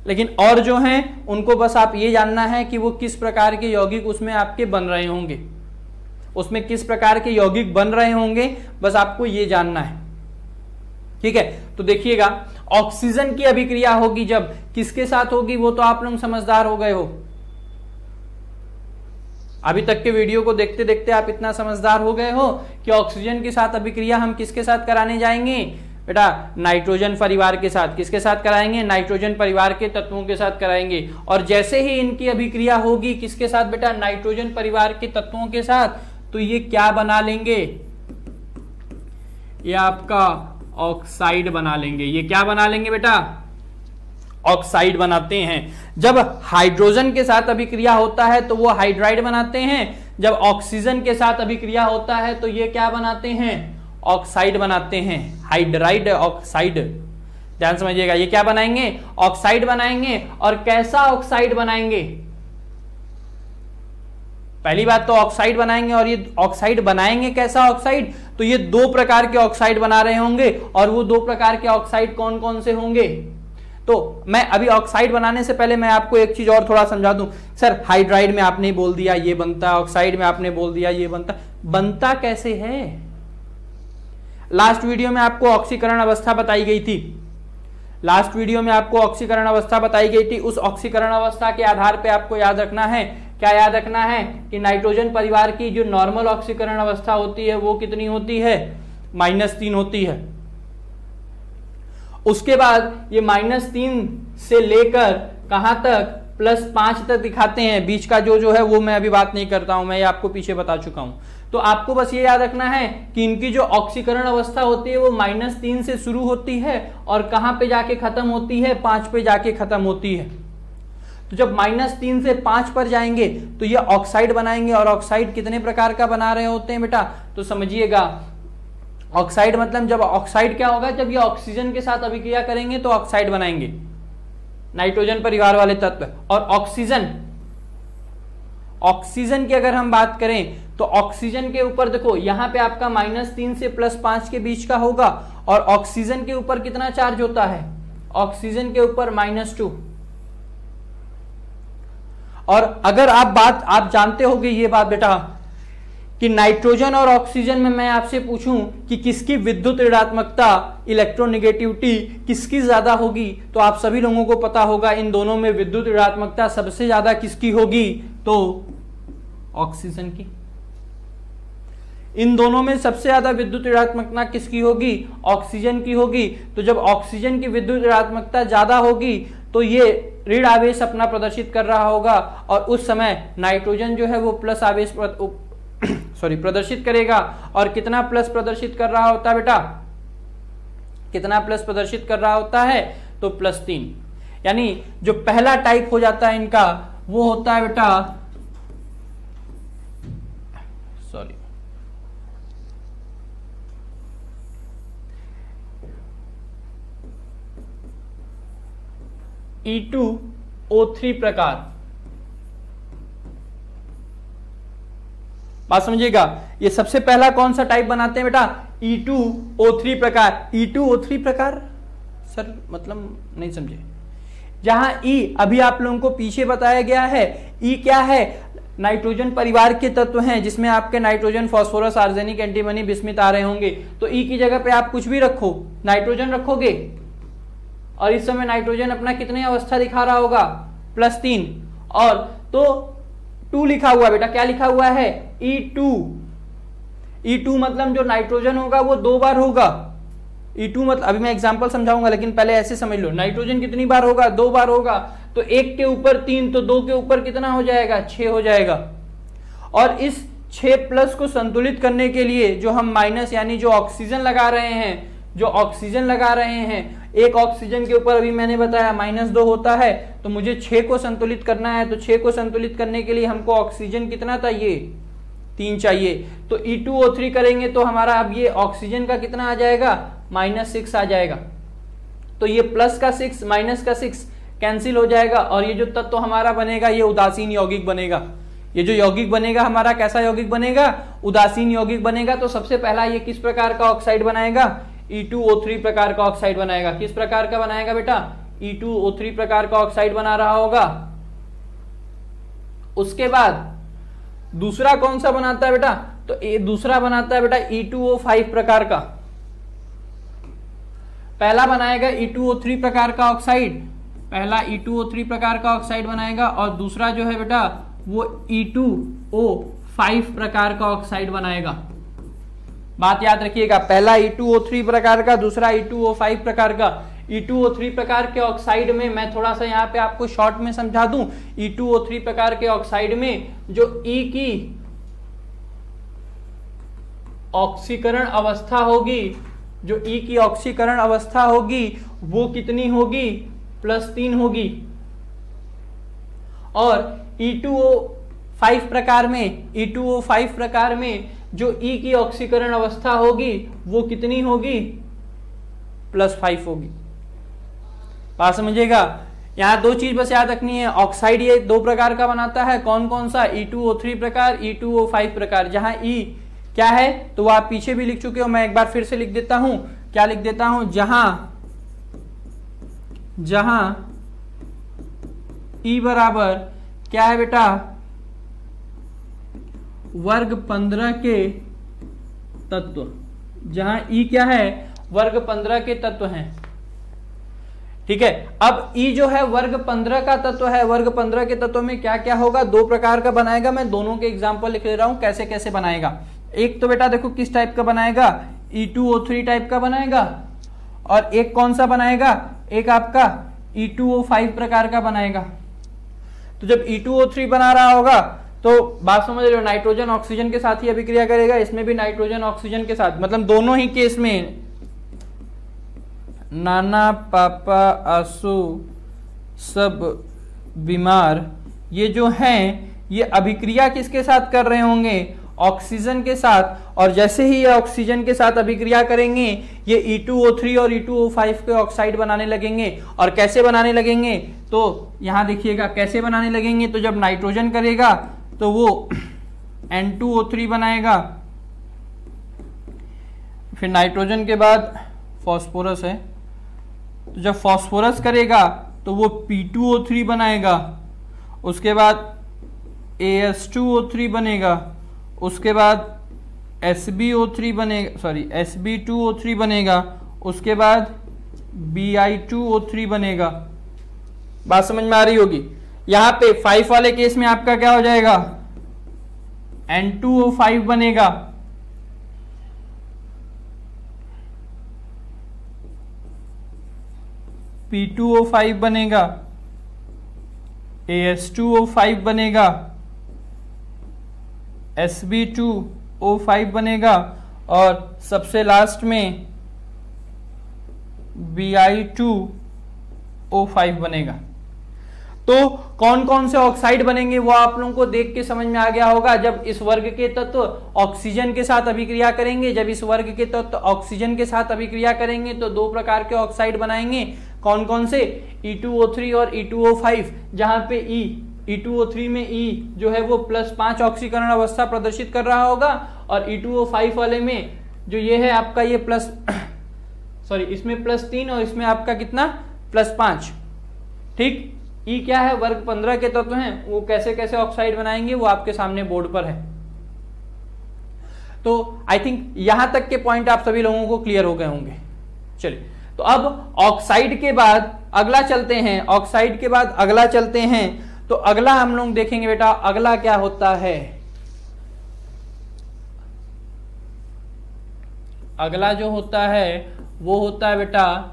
लेकिन और जो हैं उनको बस आप ये जानना है कि वो किस प्रकार के यौगिक उसमें आपके बन रहे होंगे, उसमें किस प्रकार के यौगिक बन रहे होंगे, बस आपको ये जानना है। ठीक है, तो देखिएगा ऑक्सीजन की अभिक्रिया होगी जब किसके साथ होगी, वो तो आप लोग समझदार हो गए हो, अभी तक के वीडियो को देखते देखते आप इतना समझदार हो गए हो कि ऑक्सीजन के साथ अभिक्रिया हम किसके साथ कराने जाएंगे बेटा, नाइट्रोजन परिवार के साथ। किसके साथ कराएंगे, नाइट्रोजन परिवार के तत्वों के साथ कराएंगे। और जैसे ही इनकी अभिक्रिया होगी किसके साथ बेटा, नाइट्रोजन परिवार के तत्वों के साथ, तो ये क्या बना लेंगे, ये आपका ऑक्साइड बना लेंगे। ये क्या बना लेंगे बेटा, ऑक्साइड बनाते हैं। जब हाइड्रोजन के साथ अभिक्रिया होता है तो वो हाइड्राइड बनाते हैं, जब ऑक्सीजन के साथ अभिक्रिया होता है तो ये क्या बनाते हैं, ऑक्साइड बनाते हैं, हाइड्राइड ऑक्साइड। ध्यान समझिएगा, ये क्या बनाएंगे, ऑक्साइड बनाएंगे। और कैसा ऑक्साइड बनाएंगे, पहली बात तो ऑक्साइड बनाएंगे, और ये ऑक्साइड बनाएंगे कैसा ऑक्साइड, तो ये दो प्रकार के ऑक्साइड बना रहे होंगे। और वो दो प्रकार के ऑक्साइड कौन कौन से होंगे, तो मैं अभी ऑक्साइड बनाने से पहले मैं आपको एक चीज और थोड़ा समझा दूं। सर हाइड्राइड में आपने बोल दिया ये बनता है, ऑक्साइड में आपने बोल दिया ये बनता कैसे है। लास्ट वीडियो में आपको ऑक्सीकरण अवस्था बताई गई थी, लास्ट वीडियो में आपको ऑक्सीकरण अवस्था बताई गई थी। उस ऑक्सीकरण अवस्था के आधार पे आपको याद रखना है, क्या याद रखना है कि नाइट्रोजन परिवार की जो नॉर्मल ऑक्सीकरण अवस्था होती है वो कितनी होती है, -3 होती है। उसके बाद ये -3 से लेकर कहां तक, +5 तक दिखाते हैं। बीच का जो है वो मैं अभी बात नहीं करता हूं, मैं ये आपको पीछे बता चुका हूं। तो आपको बस ये याद रखना है कि इनकी जो ऑक्सीकरण अवस्था होती है वो -3 से शुरू होती है और कहां पे जाके खत्म होती है, 5 पे जाके खत्म होती है। तो जब -3 से 5 पर जाएंगे तो ये ऑक्साइड बनाएंगे। और ऑक्साइड कितने प्रकार का बना रहे होते हैं बेटा, तो समझिएगा ऑक्साइड मतलब जब ऑक्साइड क्या होगा, जब ये ऑक्सीजन के साथ अभिक्रिया करेंगे तो ऑक्साइड बनाएंगे, नाइट्रोजन परिवार वाले तत्व। और ऑक्सीजन की अगर हम बात करें तो ऑक्सीजन के ऊपर देखो यहां पे आपका -3 से +5 के बीच का होगा। और ऑक्सीजन के ऊपर कितना चार्ज होता है, ऑक्सीजन के ऊपर -2। और अगर आप जानते होंगे ये बात बेटा कि नाइट्रोजन और ऑक्सीजन में मैं आपसे पूछूं कि किसकी विद्युत ऋणात्मकता, इलेक्ट्रोनेगेटिविटी किसकी ज्यादा होगी, तो आप सभी लोगों को पता होगा इन दोनों में विद्युत ऋणात्मकता सबसे ज्यादा किसकी होगी, तो ऑक्सीजन की। इन दोनों में सबसे ज्यादा विद्युत ऋणात्मकता किसकी होगी, ऑक्सीजन की होगी। तो जब ऑक्सीजन की विद्युत ऋणात्मकता ज्यादा होगी तो ये ऋण आवेश अपना प्रदर्शित कर रहा होगा, और उस समय नाइट्रोजन जो है वो प्लस आवेश प्रदर्शित करेगा। और कितना प्लस प्रदर्शित कर रहा होता है बेटा, कितना प्लस प्रदर्शित कर रहा होता है, तो +3। यानी जो पहला टाइप हो जाता है इनका वो होता है बेटा, E2O3 प्रकार। बात समझिएगा, ये सबसे पहला कौन सा टाइप बनाते हैं बेटा, E2O3 प्रकार। E2O3 प्रकार सर मतलब नहीं समझे। जहां E अभी आप लोगों को पीछे बताया गया है, E क्या है, नाइट्रोजन परिवार के तत्व हैं जिसमें आपके nitrogen, phosphorus, arsenic, antimony, bismuth आ रहे होंगे। तो E की जगह पे आप कुछ भी रखो, नाइट्रोजन रखोगे, और इस समय नाइट्रोजन अपना कितने अवस्था दिखा रहा होगा, +3। और तो 2 लिखा हुआ बेटा, क्या लिखा हुआ है, E2। E2 मतलब जो नाइट्रोजन होगा वो 2 बार होगा। E2 मतलब, अभी मैं एग्जांपल समझाऊंगा लेकिन पहले ऐसे समझ लो, नाइट्रोजन कितनी बार होगा, 2 बार होगा। तो 1 के ऊपर 3, तो 2 के ऊपर कितना हो जाएगा, 6 हो जाएगा। और इस 6+ को संतुलित करने के लिए जो हम माइनस यानी जो ऑक्सीजन लगा रहे हैं, जो ऑक्सीजन लगा रहे हैं, एक ऑक्सीजन के ऊपर अभी मैंने बताया -2 होता है, तो मुझे 6 को संतुलित करना है। तो 6 को संतुलित करने के लिए हमको ऑक्सीजन कितना चाहिए, 3 चाहिए। तो E2O3 करेंगे तो हमारा अब ये ऑक्सीजन का कितना आ जाएगा, -6 आ जाएगा। तो ये प्लस का 6 माइनस का 6 कैंसिल हो जाएगा, और ये जो तत्व हमारा बनेगा ये उदासीन यौगिक बनेगा। ये जो यौगिक बनेगा हमारा कैसा यौगिक बनेगा, उदासीन यौगिक बनेगा। तो सबसे पहला ये किस प्रकार का ऑक्साइड बनाएगा, E2O3 प्रकार का ऑक्साइड बनाएगा। किस प्रकार का बनाएगा बेटा, E2O3 प्रकार का ऑक्साइड बना रहा होगा। उसके बाद दूसरा कौन सा बनाता है बेटा, तो ये दूसरा बनाता है बेटा E2O5 प्रकार का। पहला बनाएगा E2O3 प्रकार का ऑक्साइड, पहला E2O3 प्रकार का ऑक्साइड बनाएगा, और दूसरा जो है बेटा वो E2O5 प्रकार का ऑक्साइड बनाएगा। बात याद रखिएगा, पहला E2O3 प्रकार का, दूसरा E2O5 प्रकार का। E2O3 प्रकार के ऑक्साइड में मैं थोड़ा सा यहाँ पे आपको शॉर्ट में समझा दूं, E2O3 प्रकार के ऑक्साइड में जो E की ऑक्सीकरण अवस्था होगी, जो E की ऑक्सीकरण अवस्था होगी वो कितनी होगी, +3 होगी। और E2O5 प्रकार में, E2O5 प्रकार में जो E की ऑक्सीकरण अवस्था होगी वो कितनी होगी, +5 होगी। बात समझिएगा, यहाँ 2 चीज बस याद रखनी है। ऑक्साइड ये 2 प्रकार का बनाता है, कौन कौन सा, E2O3 प्रकार, E2O5 प्रकार। जहां E क्या है तो वो आप पीछे भी लिख चुके हो, मैं एक बार फिर से लिख देता हूं। क्या लिख देता हूं, जहां E बराबर क्या है बेटा, वर्ग 15 के तत्व। जहां E क्या है, वर्ग 15 के तत्व हैं। ठीक है, अब E जो है वर्ग 15 का तत्व है। वर्ग 15 के तत्व में क्या क्या होगा, 2 प्रकार का बनाएगा। मैं दोनों के एग्जांपल लिख ले रहा हूं कैसे कैसे बनाएगा। एक तो बेटा देखो किस टाइप का बनाएगा, E2O3 टाइप का बनाएगा, और एक कौन सा बनाएगा, एक आपका E2O5 प्रकार का बनाएगा। तो जब E2O3 बना रहा होगा तो बात समझ रहे हो, नाइट्रोजन ऑक्सीजन के साथ ही अभिक्रिया करेगा। इसमें भी नाइट्रोजन ऑक्सीजन के साथ, मतलब दोनों ही केस में नाना पापा आंसू सब बीमार, ये जो हैं ये अभिक्रिया किसके साथ कर रहे होंगे, ऑक्सीजन के साथ। और जैसे ही ये ऑक्सीजन के साथ अभिक्रिया करेंगे ये E2O3 और E2O5 के ऑक्साइड बनाने लगेंगे। और कैसे बनाने लगेंगे, तो यहां देखिएगा कैसे बनाने लगेंगे। तो जब नाइट्रोजन करेगा तो वो N2O3 बनाएगा, फिर नाइट्रोजन के बाद फास्फोरस है, तो जब फास्फोरस करेगा तो वो P2O3 बनाएगा, उसके बाद AS2O3 बनेगा, उसके बाद SbO3 बनेगा, Sb2O3 बनेगा, उसके बाद Bi2O3 बनेगा। बात समझ में आ रही होगी। यहां पे 5 वाले केस में आपका क्या हो जाएगा, N2O5 बनेगा, P2O5 बनेगा, AS2O5 बनेगा, Sb2 O5 बनेगा और सबसे लास्ट में Bi2O5 बनेगा। तो कौन कौन से ऑक्साइड बनेंगे वो आप लोगों को देख के समझ में आ गया होगा। जब इस वर्ग के तत्व ऑक्सीजन के साथ अभिक्रिया करेंगे, जब इस वर्ग के तत्व ऑक्सीजन के साथ अभिक्रिया करेंगे तो दो प्रकार के ऑक्साइड बनाएंगे। कौन कौन से? E2O3 और E2O5, जहां पे E2O3 में E जो है वो +5 ऑक्सीकरण अवस्था प्रदर्शित कर रहा होगा और E2O5 वाले में जो ये है आपका ये इसमें +3 और इसमें आपका कितना +5। ठीक, E क्या है? वर्ग 15 के तत्व हैं। वो कैसे कैसे ऑक्साइड बनाएंगे वो आपके सामने बोर्ड पर है। तो आई थिंक यहां तक के पॉइंट आप सभी लोगों को क्लियर हो गए होंगे। चलिए, तो अब ऑक्साइड के बाद अगला चलते हैं। ऑक्साइड के बाद अगला चलते हैं। तो अगला हम लोग देखेंगे बेटा, अगला क्या होता है। अगला जो होता है वो होता है बेटा,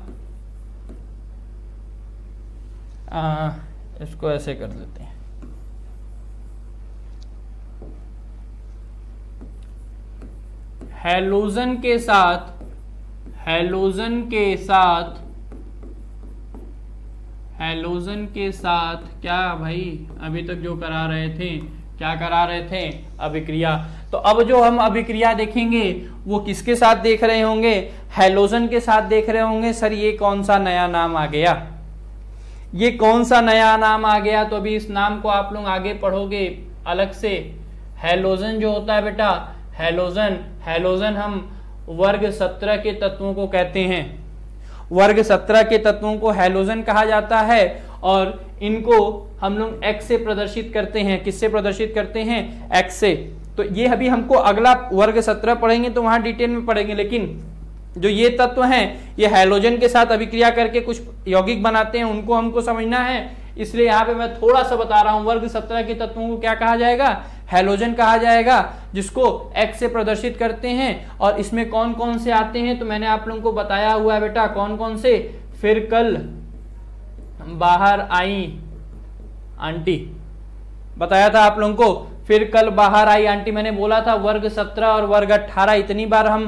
इसको ऐसे कर देते हैं। हैलोजन के साथ क्या भाई अभी तक जो करा रहे थे, क्या करा रहे थे? अभिक्रिया। तो अब जो हम अभिक्रिया देखेंगे वो किसके साथ देख रहे होंगे? हैलोजन के साथ देख रहे होंगे। सर ये कौन सा नया नाम आ गया? ये कौन सा नया नाम आ गया? तो अभी इस नाम को आप लोग आगे पढ़ोगे अलग से। हैलोजन जो होता है बेटा, हैलोजन हम वर्ग 17 के तत्वों को कहते हैं। वर्ग 17 के तत्वों को हैलोजन कहा जाता है और इनको हम लोग X से प्रदर्शित करते हैं। किससे प्रदर्शित करते हैं? X से। तो ये अभी हमको अगला वर्ग 17 पढ़ेंगे तो वहां डिटेल में पढ़ेंगे, लेकिन जो ये तत्व हैं ये हैलोजन के साथ अभिक्रिया करके कुछ यौगिक बनाते हैं, उनको हमको समझना है। इसलिए यहाँ पे मैं थोड़ा सा बता रहा हूँ। वर्ग 17 के तत्वों को क्या कहा जाएगा? हैलोजन कहा जाएगा, जिसको X से प्रदर्शित करते हैं। और इसमें कौन कौन से आते हैं तो मैंने आप लोगों को बताया हुआ है बेटा। कौन कौन से? फिर कल बाहर आई आंटी, बताया था आप लोगों को। फिर कल बाहर आई आंटी मैंने बोला था। वर्ग 17 और वर्ग 18 इतनी बार हम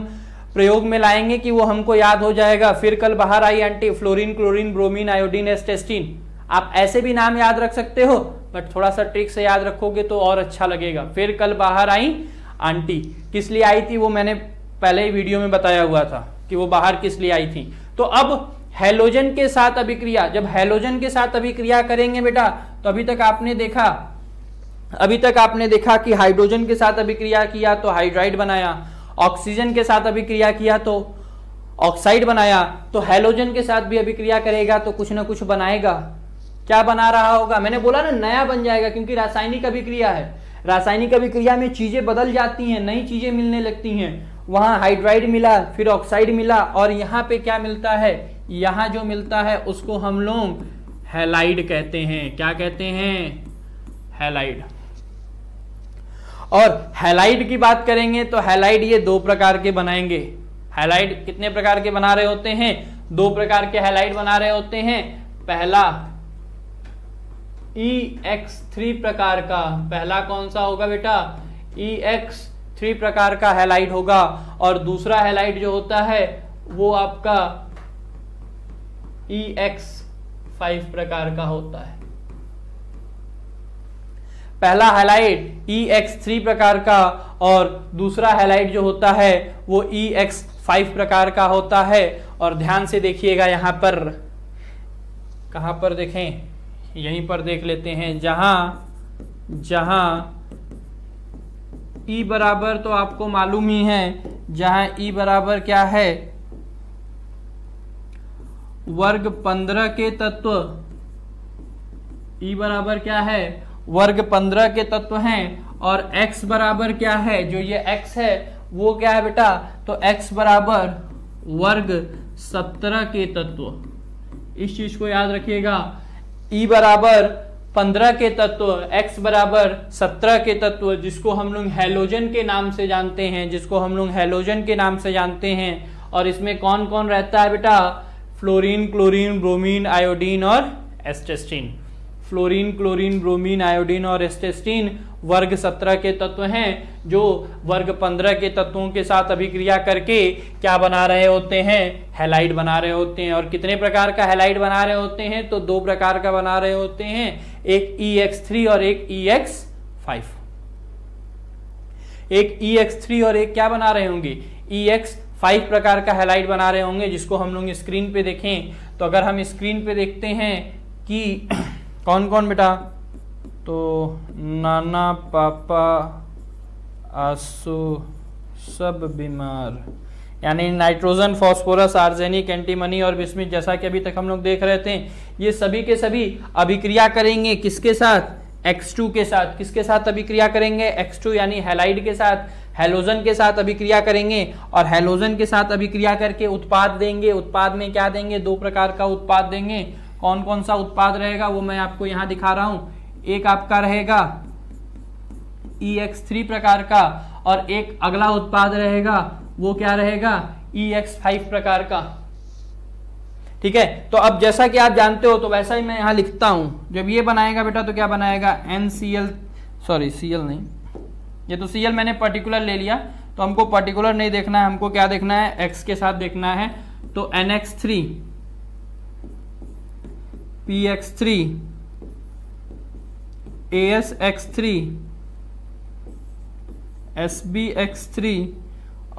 प्रयोग में लाएंगे कि वो हमको याद हो जाएगा। फिर कल बाहर आई आंटी, fluorine, chlorine, bromine, iodine, astatine. आप ऐसे भी नाम याद रख सकते हो, बट थोड़ा सा ट्रिक से याद रखोगे तो और अच्छा लगेगा। फिर कल बाहर आई आंटी, किस लिए आई थी वो मैंने पहले ही वीडियो में बताया हुआ था कि वो बाहर किस लिए आई थी। तो अब हैलोजन के साथ अभिक्रिया, जब हैलोजन के साथ अभिक्रिया करेंगे बेटा, तो अभी तक आपने देखा कि हाइड्रोजन के साथ अभिक्रिया किया तो हाइड्राइड बनाया, ऑक्सीजन के साथ अभिक्रिया किया तो ऑक्साइड बनाया। तो हैलोजन के साथ भी अभिक्रिया करेगा तो कुछ ना कुछ बनाएगा। क्या बना रहा होगा? मैंने बोला ना, नया बन जाएगा, क्योंकि रासायनिक अभिक्रिया है। रासायनिक अभिक्रिया में चीजें बदल जाती हैं, नई चीजें मिलने लगती हैं। वहां हाइड्राइड मिला, फिर ऑक्साइड मिला, और यहाँ पे क्या मिलता है? यहाँ जो मिलता है उसको हम लोग हैलाइड कहते हैं। क्या कहते हैं? हैलाइड। और हैलाइड की बात करेंगे तो हैलाइड ये दो प्रकार के बनाएंगे। हैलाइड कितने प्रकार के बना रहे होते हैं? दो प्रकार के हैलाइड बना रहे होते हैं। पहला EX3 प्रकार का, पहला कौन सा होगा बेटा? EX3 प्रकार का हैलाइड होगा। और दूसरा हैलाइड जो होता है वो आपका EX5 प्रकार का होता है। पहला हैलाइड EX3 प्रकार का और दूसरा हैलाइड जो होता है वो EX5 प्रकार का होता है। और ध्यान से देखिएगा, यहां पर कहां पर देखें? यहीं पर देख लेते हैं। जहां E बराबर तो आपको मालूम ही है, जहां E बराबर क्या है? वर्ग 15 के तत्व। E बराबर क्या है? वर्ग 15 के तत्व हैं। और X बराबर क्या है? जो ये X है वो क्या है बेटा? तो X बराबर वर्ग 17 के तत्व। इस चीज को याद रखिएगा। E बराबर 15 के तत्व, X बराबर 17 के तत्व, जिसको हम लोग हैलोजन के नाम से जानते हैं। और इसमें कौन कौन रहता है बेटा? फ्लोरीन, क्लोरीन, ब्रोमीन, आयोडीन और एस्टेस्टीन। फ्लोरीन, क्लोरीन, ब्रोमीन, आयोडीन और एस्टेस्टीन वर्ग 17 के तत्व हैं जो वर्ग 15 के तत्वों के साथ अभिक्रिया करके क्या बना रहे होते हैं, हैलाइड बना रहे होते हैं। और कितने प्रकार का हैलाइड बना रहे होते हैं, तो 2 प्रकार का बना रहे होते हैं, एक EX3 और एक EX5। एक EX3 और एक क्या बना रहे होंगे, EX5 प्रकार का हैलाइड बना रहे होंगे, जिसको हम लोग स्क्रीन पे देखें। तो अगर हम स्क्रीन पे देखते हैं कि कौन कौन बेटा, तो नाना पापा आंसू सब बीमार, यानी नाइट्रोजन, फास्फोरस, आर्सेनिक, एंटीमनी और बिस्मिथ, जैसा कि अभी तक हम लोग देख रहे थे, ये सभी के सभी अभिक्रिया करेंगे किसके साथ, X2 के साथ। किसके साथ अभिक्रिया करेंगे, X2 यानी हैलाइड के साथ, हैलोजन के साथ अभिक्रिया करेंगे। और हैलोजन के साथ अभिक्रिया करके उत्पाद देंगे। उत्पाद में क्या देंगे, 2 प्रकार का उत्पाद देंगे। कौन कौन सा उत्पाद रहेगा वो मैं आपको यहां दिखा रहा हूं। एक आपका रहेगा EX3 प्रकार का, और एक अगला उत्पाद रहेगा वो क्या रहेगा, EX5 प्रकार का। ठीक है, तो अब जैसा कि आप जानते हो तो वैसा ही मैं यहां लिखता हूं। जब ये बनाएगा बेटा तो क्या बनाएगा, NCl, सॉरी Cl नहीं, ये तो Cl मैंने पर्टिकुलर ले लिया, तो हमको पर्टिकुलर नहीं देखना है, हमको क्या देखना है, X के साथ देखना है। तो NX3, PX3, ASX3, SBX3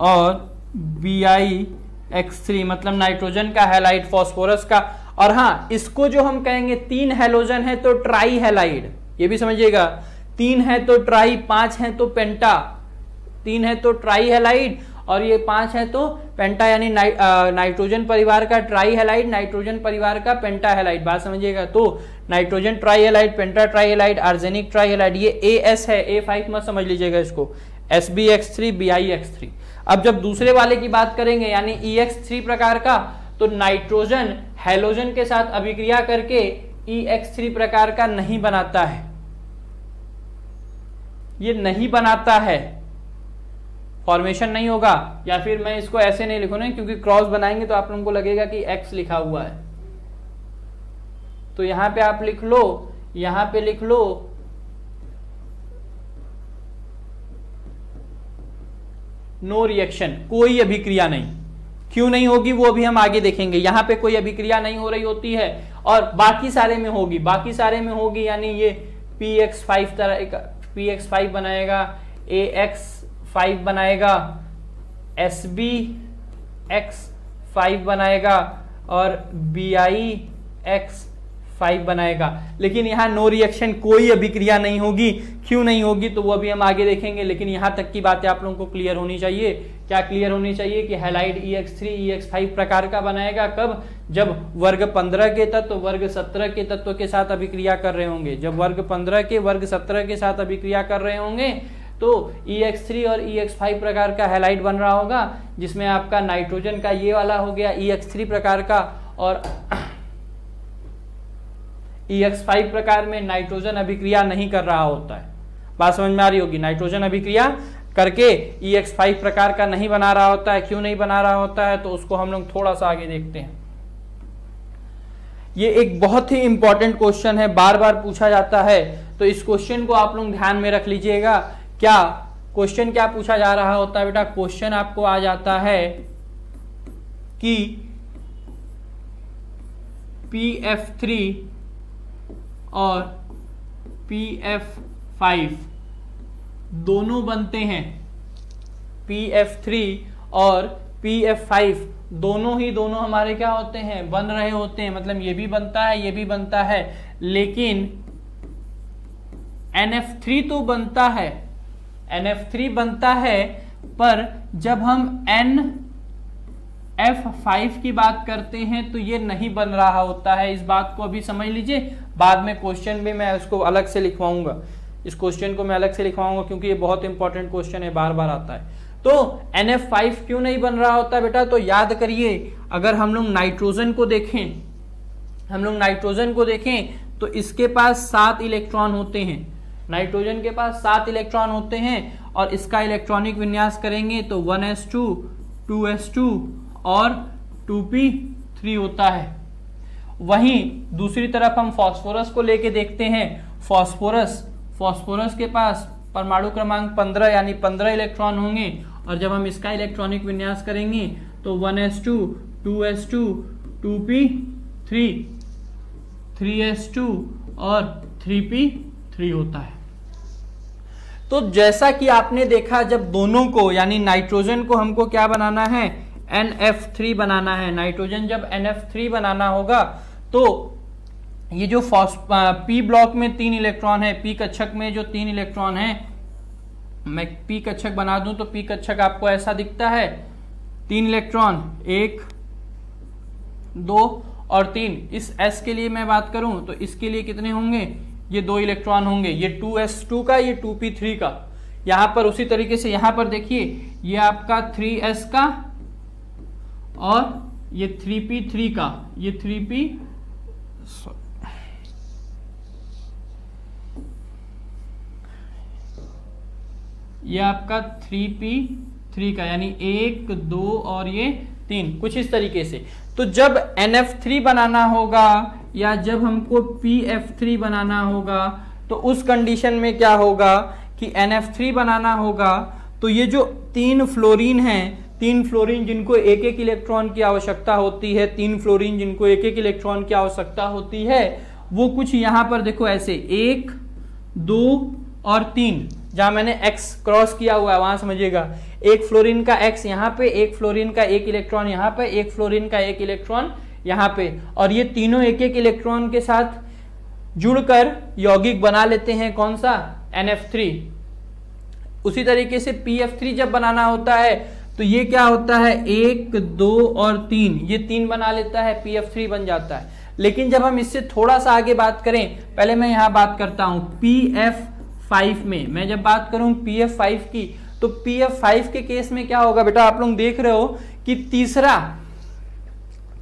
और BIX3, मतलब नाइट्रोजन का हैलाइड, फास्फोरस का। और हाँ, इसको जो हम कहेंगे 3 हैलोजन है तो ट्राई हैलाइड, ये भी समझिएगा। 3 है तो ट्राई, 5 है तो पेंटा। 3 है तो ट्राई हैलाइड और ये 5 है तो पेंटा, यानी नाइट्रोजन परिवार का ट्राई हैलाइड, नाइट्रोजन परिवार का पेंटा हैलाइड। बात समझिएगा, तो nitrogen trihalide, penta trihalide, arsenic trihalide, ये AS है, A5 मत समझ लीजिएगा इसको, SBX3, BIX3। अब जब दूसरे वाले की बात करेंगे यानी EX3 प्रकार का, तो नाइट्रोजन हैलोजन के साथ अभिक्रिया करके EX3 प्रकार का नहीं बनाता है, ये नहीं बनाता है, फॉर्मेशन नहीं होगा। या फिर मैं इसको ऐसे नहीं लिखूं ना, क्योंकि क्रॉस बनाएंगे तो आप लोगों को लगेगा कि X लिखा हुआ है। तो यहां पे आप लिख लो, यहां पे लिख लो नो रिएक्शन, कोई अभिक्रिया नहीं। क्यों नहीं होगी वो भी हम आगे देखेंगे। यहां पे कोई अभिक्रिया नहीं हो रही होती है और बाकी सारे में होगी, बाकी सारे में होगी, यानी ये PX5 तरह का PX5 बनाएगा, AX5 बनाएगा, SBX5 बनाएगा और BIX5 बनाएगा। लेकिन यहाँ नो रिएक्शन, कोई अभिक्रिया नहीं होगी। क्यों नहीं होगी तो वो अभी हम आगे देखेंगे, लेकिन यहाँ तक की बातें आप लोगों को क्लियर होनी चाहिए। क्या क्लियर होनी चाहिए कि हैलाइड EX3 EX5 प्रकार का बनाएगा कब, जब वर्ग 15 के तत्व वर्ग 17 के तत्व के साथ अभिक्रिया कर रहे होंगे। जब वर्ग 15 के वर्ग 17 के साथ अभिक्रिया कर रहे होंगे तो EX3 और EX5 प्रकार का हैलाइड बन रहा होगा, जिसमें आपका नाइट्रोजन का ये वाला हो गया EX3 प्रकार का, और EX5 प्रकार में नाइट्रोजन अभिक्रिया नहीं कर रहा होता है। बात समझ में आ रही होगी, नाइट्रोजन अभिक्रिया करके EX5 प्रकार का नहीं बना रहा होता है। क्यों नहीं बना रहा होता है तो उसको हम लोग थोड़ा सा आगे देखते हैं। ये एक बहुत ही इंपॉर्टेंट क्वेश्चन है, बार बार पूछा जाता है, तो इस क्वेश्चन को आप लोग ध्यान में रख लीजिएगा। क्या क्वेश्चन क्या पूछा जा रहा होता है बेटा, क्वेश्चन आपको आ जाता है कि PF3 और PF5 दोनों बनते हैं, PF3 और PF5 दोनों ही दोनों हमारे क्या होते हैं, बन रहे होते हैं। मतलब ये भी बनता है, ये भी बनता है, लेकिन NF3 तो बनता है, NF3 बनता है, पर जब हम NF5 की बात करते हैं तो ये नहीं बन रहा होता है। इस बात को अभी समझ लीजिए, बाद में क्वेश्चन में मैं उसको अलग से लिखवाऊंगा, इस क्वेश्चन को मैं अलग से लिखवाऊंगा, क्योंकि ये बहुत इंपॉर्टेंट क्वेश्चन है, बार बार आता है। तो NF5 क्यों नहीं बन रहा होता बेटा, तो याद करिए, अगर हम लोग नाइट्रोजन को देखें, हम लोग नाइट्रोजन को देखें तो इसके पास 7 इलेक्ट्रॉन होते हैं, नाइट्रोजन के पास 7 इलेक्ट्रॉन होते हैं, और इसका इलेक्ट्रॉनिक विन्यास करेंगे तो 1s2 2s2 और 2p3 होता है। वहीं दूसरी तरफ हम फास्फोरस को लेके देखते हैं, फास्फोरस के पास परमाणु क्रमांक 15 यानी 15 इलेक्ट्रॉन होंगे। और जब हम इसका इलेक्ट्रॉनिक विन्यास करेंगे तो 1s2 2s2 2p3 3s2 और 3p3 होता है। तो जैसा कि आपने देखा, जब दोनों को यानी नाइट्रोजन को हमको क्या बनाना है, NF3 बनाना है। नाइट्रोजन जब NF3 बनाना होगा तो ये जो पी ब्लॉक में 3 इलेक्ट्रॉन है, पी कक्षक में जो 3 इलेक्ट्रॉन है, मैं पी कक्षक बना दूं तो पी कक्षक आपको ऐसा दिखता है, 3 इलेक्ट्रॉन, 1 2 और 3। इस S के लिए मैं बात करूं तो इसके लिए कितने होंगे, ये 2 इलेक्ट्रॉन होंगे, ये 2s2 का, ये 2p3 का। यहां पर उसी तरीके से यहां पर देखिए, ये आपका 3s का और ये 3p3 का, ये 3p ये आपका 3p3 का, यानी 1 2 और ये 3, कुछ इस तरीके से। तो जब NF3 बनाना होगा या जब हमको PF3 बनाना होगा तो उस कंडीशन में क्या होगा कि NF3 बनाना होगा तो ये जो 3 फ्लोरीन हैं, 3 फ्लोरीन जिनको एक एक इलेक्ट्रॉन की आवश्यकता होती है, 3 फ्लोरीन जिनको एक एक इलेक्ट्रॉन की आवश्यकता होती है, वो कुछ यहां पर देखो ऐसे 1 2 और 3, जहां मैंने X क्रॉस किया हुआ है वहां समझिएगा, एक फ्लोरीन का X यहाँ पे, एक फ्लोरीन का 1 इलेक्ट्रॉन यहाँ पे, एक फ्लोरीन का 1 इलेक्ट्रॉन यहाँ पे, और ये तीनों एक एक इलेक्ट्रॉन के साथ जुड़कर यौगिक बना लेते हैं कौन सा, NF3। उसी तरीके से PF3 जब बनाना होता है तो ये क्या होता है, 1 2 और 3, ये 3 बना लेता है, PF3 बन जाता है। लेकिन जब हम इससे थोड़ा सा आगे बात करें, पहले मैं यहां बात करता हूं PF5 में। मैं जब बात करूं PF5 की तो PF5 के केस में क्या होगा बेटा, आप लोग देख रहे हो कि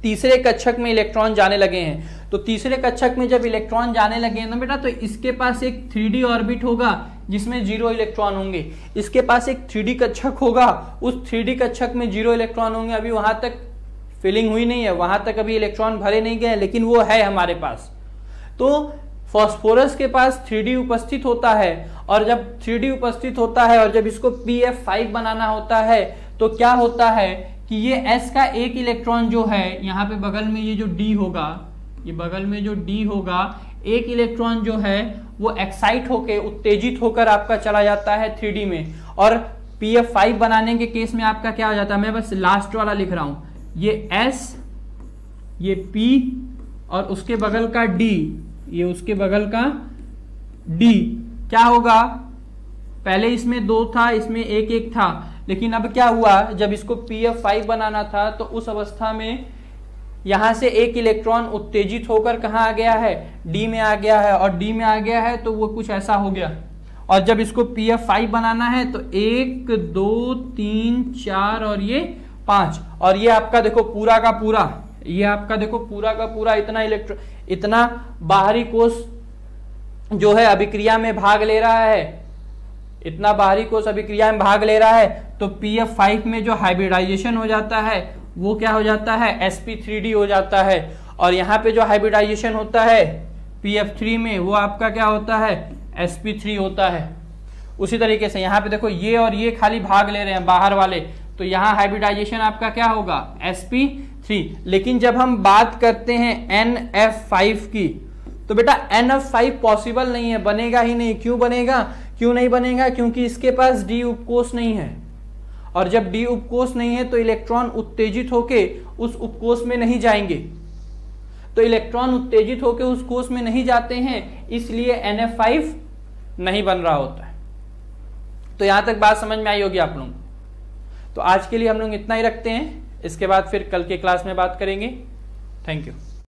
तीसरे कक्षक में इलेक्ट्रॉन जाने लगे हैं। तो तीसरे कक्षक में जब इलेक्ट्रॉन जाने लगे हैं ना बेटा, तो इसके पास एक 3D ऑर्बिट होगा जिसमें 0 इलेक्ट्रॉन होंगे। इसके पास एक 3D कक्षक होगा, उस 3D कक्षक में 0 इलेक्ट्रॉन होंगे। अभी वहां तक फिलिंग हुई नहीं है, वहां तक अभी इलेक्ट्रॉन भरे नहीं गए, लेकिन वो है हमारे पास। तो फास्फोरस के पास 3D उपस्थित होता है, और जब 3D उपस्थित होता है और जब इसको PF5 बनाना होता है तो क्या होता है कि ये S का 1 इलेक्ट्रॉन जो है, यहाँ पे बगल में ये जो D होगा, ये बगल में जो D होगा, 1 इलेक्ट्रॉन जो है वो एक्साइट होके, उत्तेजित होकर आपका चला जाता है 3D में। और PF5 बनाने के केस में आपका क्या हो जाता है, मैं बस लास्ट वाला लिख रहा हूं, ये S, ये P और उसके बगल का D, ये उसके बगल का D, क्या होगा, पहले इसमें 2 था, इसमें 1 1 था, लेकिन अब क्या हुआ, जब इसको PF5 बनाना था तो उस अवस्था में यहां से 1 इलेक्ट्रॉन उत्तेजित होकर कहां आ गया है, D में आ गया है, और D में आ गया है तो वो कुछ ऐसा हो गया। और जब इसको PF5 बनाना है तो 1 2 3 4 और ये 5, और ये आपका देखो पूरा का पूरा, ये आपका देखो पूरा का पूरा इतना बाहरी कोष जो है अभिक्रिया में भाग ले रहा है, इतना बाहरी कोष अभिक्रिया में भाग ले रहा है। तो PF5 में जो हाइब्रिडाइजेशन हो जाता है वो क्या हो जाता है, sp3d हो जाता है। और यहाँ पे जो हाइब्रिडाइजेशन होता है PF3 में, वो आपका क्या होता है, sp3 होता है। उसी तरीके से यहाँ पे देखो ये और ये खाली भाग ले रहे हैं बाहर वाले, तो यहाँ हाइब्रिडाइजेशन आपका क्या होगा, sp3। लेकिन जब हम बात करते हैं NF5 की तो बेटा NF5 पॉसिबल नहीं है, बनेगा ही नहीं। क्यों बनेगा, क्यों नहीं बनेगा, क्योंकि इसके पास D उपकोष नहीं है, और जब D उपकोष नहीं है तो इलेक्ट्रॉन उत्तेजित होके उस उपकोष में नहीं जाएंगे। तो इलेक्ट्रॉन उत्तेजित होके उस कोष में नहीं जाते हैं, इसलिए NF5 नहीं बन रहा होता है। तो यहां तक बात समझ में आई होगी आप लोगों को। तो आज के लिए हम लोग इतना ही रखते हैं, इसके बाद फिर कल के क्लास में बात करेंगे। Thank you.